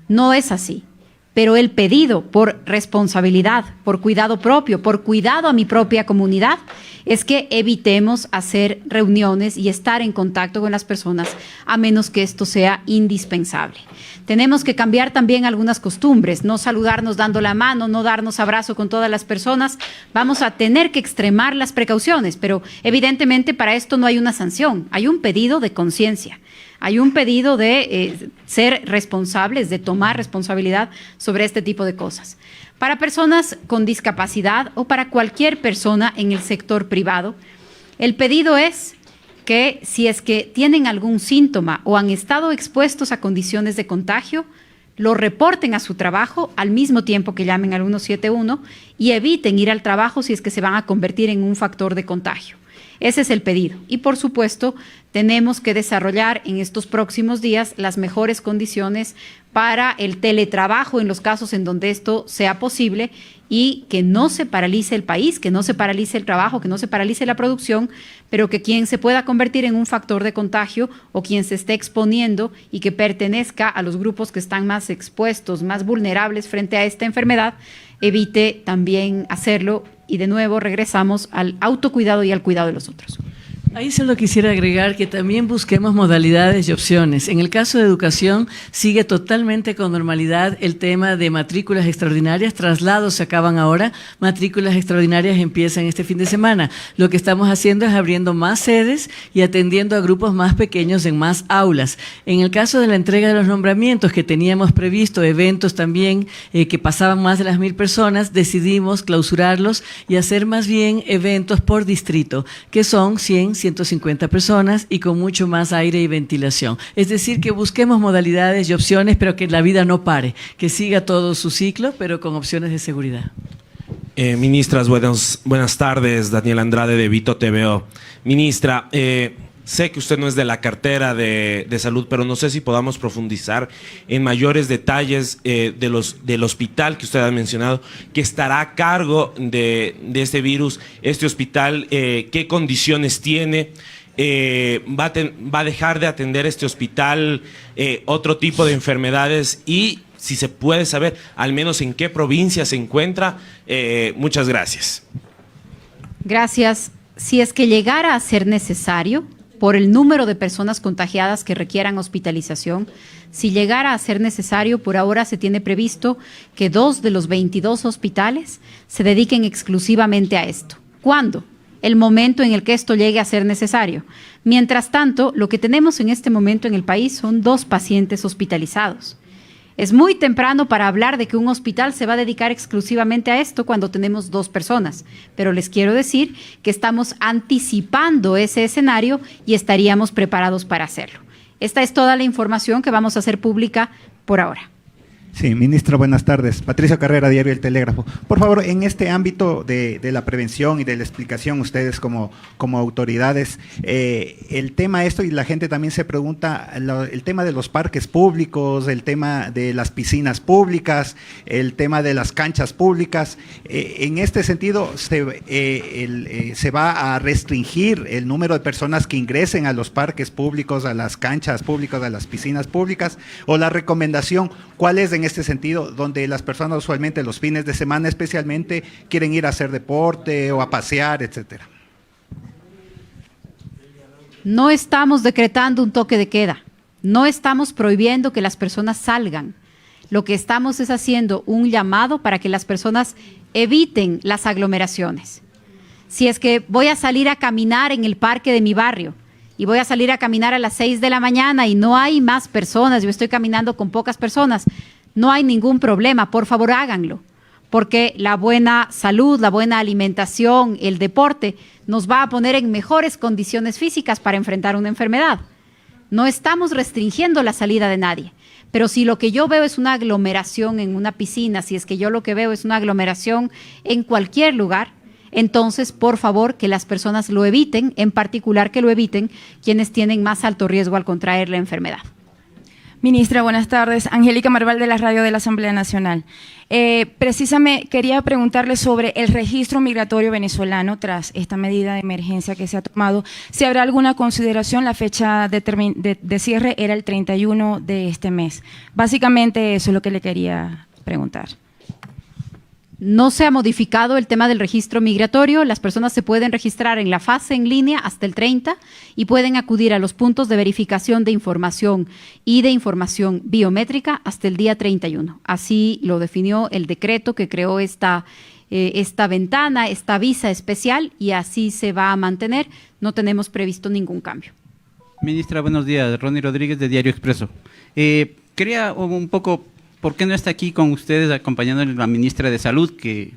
no es así. Pero el pedido por responsabilidad, por cuidado propio, por cuidado a mi propia comunidad, es que evitemos hacer reuniones y estar en contacto con las personas a menos que esto sea indispensable. Tenemos que cambiar también algunas costumbres, no saludarnos dando la mano, no darnos abrazo con todas las personas. Vamos a tener que extremar las precauciones, pero evidentemente para esto no hay una sanción, hay un pedido de conciencia. Hay un pedido de ser responsables, de tomar responsabilidad sobre este tipo de cosas. Para personas con discapacidad o para cualquier persona en el sector privado, el pedido es que si es que tienen algún síntoma o han estado expuestos a condiciones de contagio, lo reporten a su trabajo al mismo tiempo que llamen al 171 y eviten ir al trabajo si es que se van a convertir en un factor de contagio. Ese es el pedido. Y, por supuesto, tenemos que desarrollar en estos próximos días las mejores condiciones para el teletrabajo en los casos en donde esto sea posible y que no se paralice el país, que no se paralice el trabajo, que no se paralice la producción, pero que quien se pueda convertir en un factor de contagio o quien se esté exponiendo y que pertenezca a los grupos que están más expuestos, más vulnerables frente a esta enfermedad, evite también hacerlo. Y de nuevo regresamos al autocuidado y al cuidado de los otros. Ahí solo quisiera agregar que también busquemos modalidades y opciones. En el caso de educación, sigue totalmente con normalidad el tema de matrículas extraordinarias. Traslados se acaban ahora, matrículas extraordinarias empiezan este fin de semana. Lo que estamos haciendo es abriendo más sedes y atendiendo a grupos más pequeños en más aulas. En el caso de la entrega de los nombramientos, que teníamos previsto eventos también que pasaban más de las 1,000 personas, decidimos clausurarlos y hacer más bien eventos por distrito, que son 150 personas y con mucho más aire y ventilación. Es decir, que busquemos modalidades y opciones, pero que la vida no pare, que siga todo su ciclo, pero con opciones de seguridad. Ministras, buenas tardes. Daniel Andrade de Vito TVO. Ministra, Sé que usted no es de la cartera de salud, pero no sé si podamos profundizar en mayores detalles del hospital que usted ha mencionado, que estará a cargo de este virus, este hospital, qué condiciones tiene. Va a dejar de atender este hospital otro tipo de enfermedades y si se puede saber al menos en qué provincia se encuentra. Muchas gracias. Gracias. Si es que llegara a ser necesario, por el número de personas contagiadas que requieran hospitalización, si llegara a ser necesario, por ahora se tiene previsto que 2 de los 22 hospitales se dediquen exclusivamente a esto. ¿Cuándo? El momento en el que esto llegue a ser necesario. Mientras tanto, lo que tenemos en este momento en el país son 2 pacientes hospitalizados. Es muy temprano para hablar de que un hospital se va a dedicar exclusivamente a esto cuando tenemos 2 personas, pero les quiero decir que estamos anticipando ese escenario y estaríamos preparados para hacerlo. Esta es toda la información que vamos a hacer pública por ahora. Sí, ministra, buenas tardes. Patricio Carrera, Diario El Telégrafo. Por favor, en este ámbito de la prevención y de la explicación, ustedes como autoridades, el tema y la gente también se pregunta, el tema de los parques públicos, el tema de las piscinas públicas, el tema de las canchas públicas. En este sentido, se va a restringir el número de personas que ingresen a los parques públicos, a las canchas públicas, a las piscinas públicas, o la recomendación, ¿cuál es en este sentido, donde las personas usualmente los fines de semana especialmente quieren ir a hacer deporte o a pasear, etcétera? No estamos decretando un toque de queda, no estamos prohibiendo que las personas salgan. Lo que estamos es haciendo un llamado para que las personas eviten las aglomeraciones. Si es que voy a salir a caminar en el parque de mi barrio y voy a salir a caminar a las 6 de la mañana y no hay más personas, yo estoy caminando con pocas personas, no hay ningún problema, por favor háganlo, porque la buena salud, la buena alimentación, el deporte nos va a poner en mejores condiciones físicas para enfrentar una enfermedad. No estamos restringiendo la salida de nadie, pero si lo que yo veo es una aglomeración en una piscina, si es que yo lo que veo es una aglomeración en cualquier lugar, entonces, por favor, que las personas lo eviten, en particular que lo eviten quienes tienen más alto riesgo al contraer la enfermedad. Ministra, buenas tardes. Angélica Marval de la Radio de la Asamblea Nacional. Precisamente quería preguntarle sobre el registro migratorio venezolano tras esta medida de emergencia que se ha tomado. Si habrá alguna consideración, la fecha de cierre era el 31 de este mes. Básicamente eso es lo que le quería preguntar. No se ha modificado el tema del registro migratorio, las personas se pueden registrar en la fase en línea hasta el 30 y pueden acudir a los puntos de verificación de información y de información biométrica hasta el día 31. Así lo definió el decreto que creó esta ventana, esta visa especial, y así se va a mantener. No tenemos previsto ningún cambio. Ministra, buenos días. Ronnie Rodríguez de Diario Expreso. Quería un poco... ¿Por qué no está aquí con ustedes acompañando a la ministra de Salud, que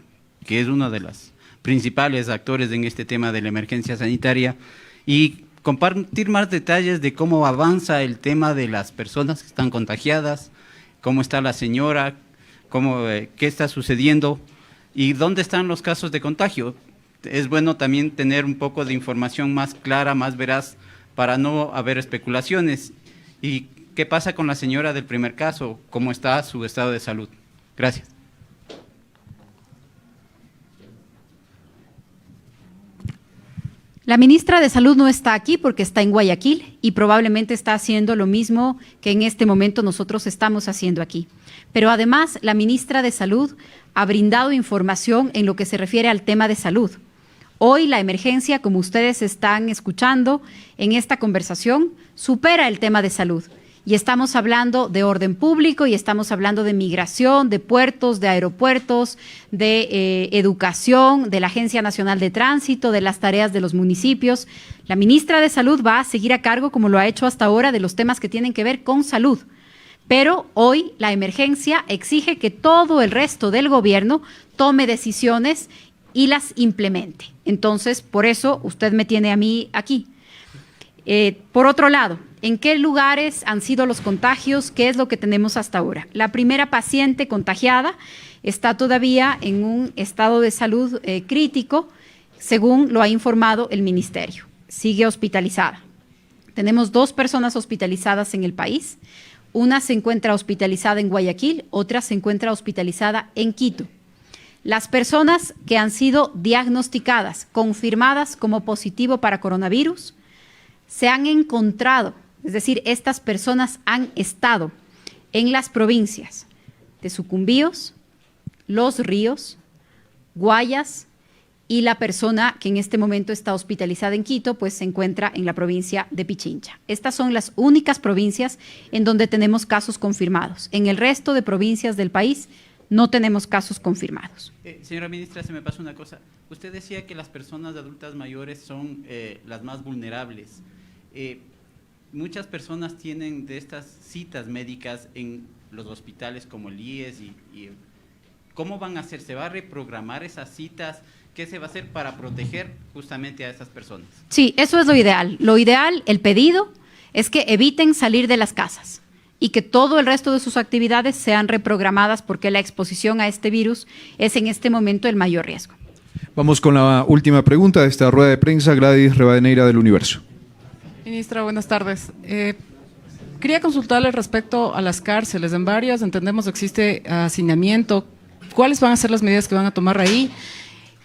es uno de los principales actores en este tema de la emergencia sanitaria, y compartir más detalles de cómo avanza el tema de las personas que están contagiadas, cómo está la señora, qué está sucediendo y dónde están los casos de contagio? Es bueno también tener un poco de información más clara, más veraz, para no haber especulaciones. Y ¿qué pasa con la señora del primer caso? ¿Cómo está su estado de salud? Gracias. La ministra de Salud no está aquí porque está en Guayaquil y probablemente está haciendo lo mismo que en este momento nosotros estamos haciendo aquí. Pero además, la ministra de Salud ha brindado información en lo que se refiere al tema de salud. Hoy la emergencia, como ustedes están escuchando en esta conversación, supera el tema de salud. Y estamos hablando de orden público y estamos hablando de migración, de puertos, de aeropuertos, de educación, de la Agencia Nacional de Tránsito, de las tareas de los municipios. La ministra de Salud va a seguir a cargo, como lo ha hecho hasta ahora, de los temas que tienen que ver con salud. Pero hoy la emergencia exige que todo el resto del gobierno tome decisiones y las implemente. Entonces, por eso usted me tiene a mí aquí. Por otro lado, ¿en qué lugares han sido los contagios? ¿Qué es lo que tenemos hasta ahora? La primera paciente contagiada está todavía en un estado de salud crítico, según lo ha informado el ministerio. Sigue hospitalizada. Tenemos 2 personas hospitalizadas en el país. Una se encuentra hospitalizada en Guayaquil, otra se encuentra hospitalizada en Quito. Las personas que han sido diagnosticadas, confirmadas como positivo para coronavirus, se han encontrado, es decir, estas personas han estado en las provincias de Sucumbíos, Los Ríos, Guayas, y la persona que en este momento está hospitalizada en Quito, pues se encuentra en la provincia de Pichincha. Estas son las únicas provincias en donde tenemos casos confirmados. En el resto de provincias del país no tenemos casos confirmados. Señora ministra, se me pasa una cosa. Usted decía que las personas adultas mayores son las más vulnerables. Muchas personas tienen de estas citas médicas en los hospitales como el IES y ¿cómo van a hacer? ¿Se va a reprogramar esas citas? ¿Qué se va a hacer para proteger justamente a esas personas? Sí, eso es lo ideal. Lo ideal, el pedido, es que eviten salir de las casas y que todo el resto de sus actividades sean reprogramadas porque la exposición a este virus es en este momento el mayor riesgo. Vamos con la última pregunta de esta rueda de prensa, Gladys Rivadeneira del Universo. Ministra, buenas tardes. Quería consultarle respecto a las cárceles. En varias entendemos que existe hacinamiento. ¿Cuáles van a ser las medidas que van a tomar ahí?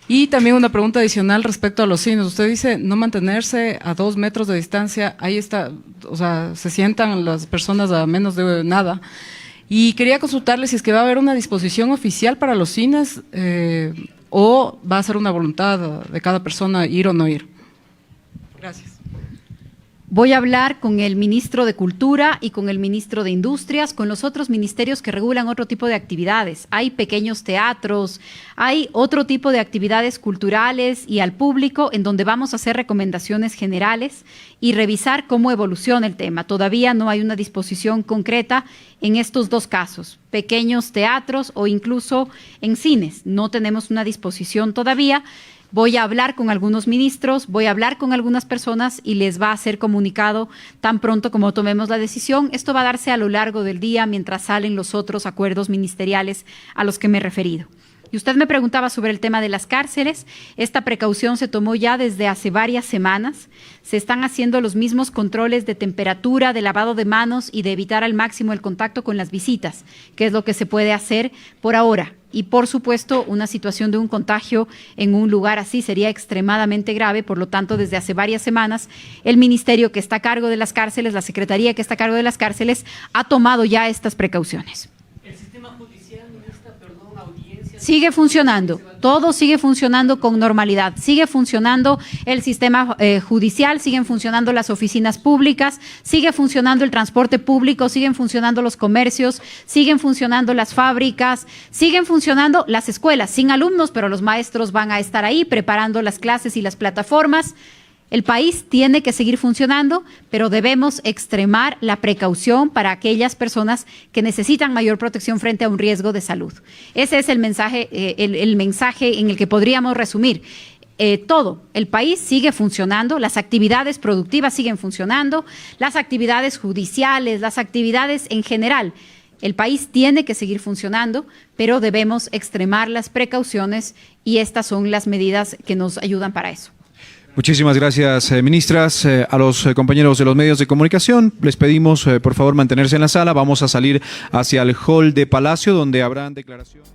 Y también una pregunta adicional respecto a los cines. Usted dice no mantenerse a 2 metros de distancia. Ahí está, o sea, se sientan las personas a menos de nada. Y quería consultarle si es que va a haber una disposición oficial para los cines o va a ser una voluntad de cada persona ir o no ir. Gracias. Voy a hablar con el ministro de Cultura y con el ministro de Industrias, con los otros ministerios que regulan otro tipo de actividades. Hay pequeños teatros, hay otro tipo de actividades culturales y al público en donde vamos a hacer recomendaciones generales y revisar cómo evoluciona el tema. Todavía no hay una disposición concreta en estos 2 casos, pequeños teatros o incluso en cines. No tenemos una disposición todavía. Voy a hablar con algunos ministros, voy a hablar con algunas personas y les va a ser comunicado tan pronto como tomemos la decisión. Esto va a darse a lo largo del día mientras salen los otros acuerdos ministeriales a los que me he referido. Y usted me preguntaba sobre el tema de las cárceles. Esta precaución se tomó ya desde hace varias semanas. Se están haciendo los mismos controles de temperatura, de lavado de manos y de evitar al máximo el contacto con las visitas, que es lo que se puede hacer por ahora. Y por supuesto, una situación de un contagio en un lugar así sería extremadamente grave. Por lo tanto, desde hace varias semanas, el ministerio que está a cargo de las cárceles, la secretaría que está a cargo de las cárceles, ha tomado ya estas precauciones. El sistema judicial, ministra, perdón, audiencia... Sigue funcionando, todo sigue funcionando con normalidad, sigue funcionando el sistema judicial, siguen funcionando las oficinas públicas, sigue funcionando el transporte público, siguen funcionando los comercios, siguen funcionando las fábricas, siguen funcionando las escuelas, sin alumnos, pero los maestros van a estar ahí preparando las clases y las plataformas. El país tiene que seguir funcionando, pero debemos extremar la precaución para aquellas personas que necesitan mayor protección frente a un riesgo de salud. Ese es el mensaje en el que podríamos resumir. Todo, el país sigue funcionando, las actividades productivas siguen funcionando, las actividades judiciales, las actividades en general. El país tiene que seguir funcionando, pero debemos extremar las precauciones y estas son las medidas que nos ayudan para eso. Muchísimas gracias, ministras. A los compañeros de los medios de comunicación, les pedimos por favor mantenerse en la sala. Vamos a salir hacia el hall de Palacio, donde habrán declaraciones.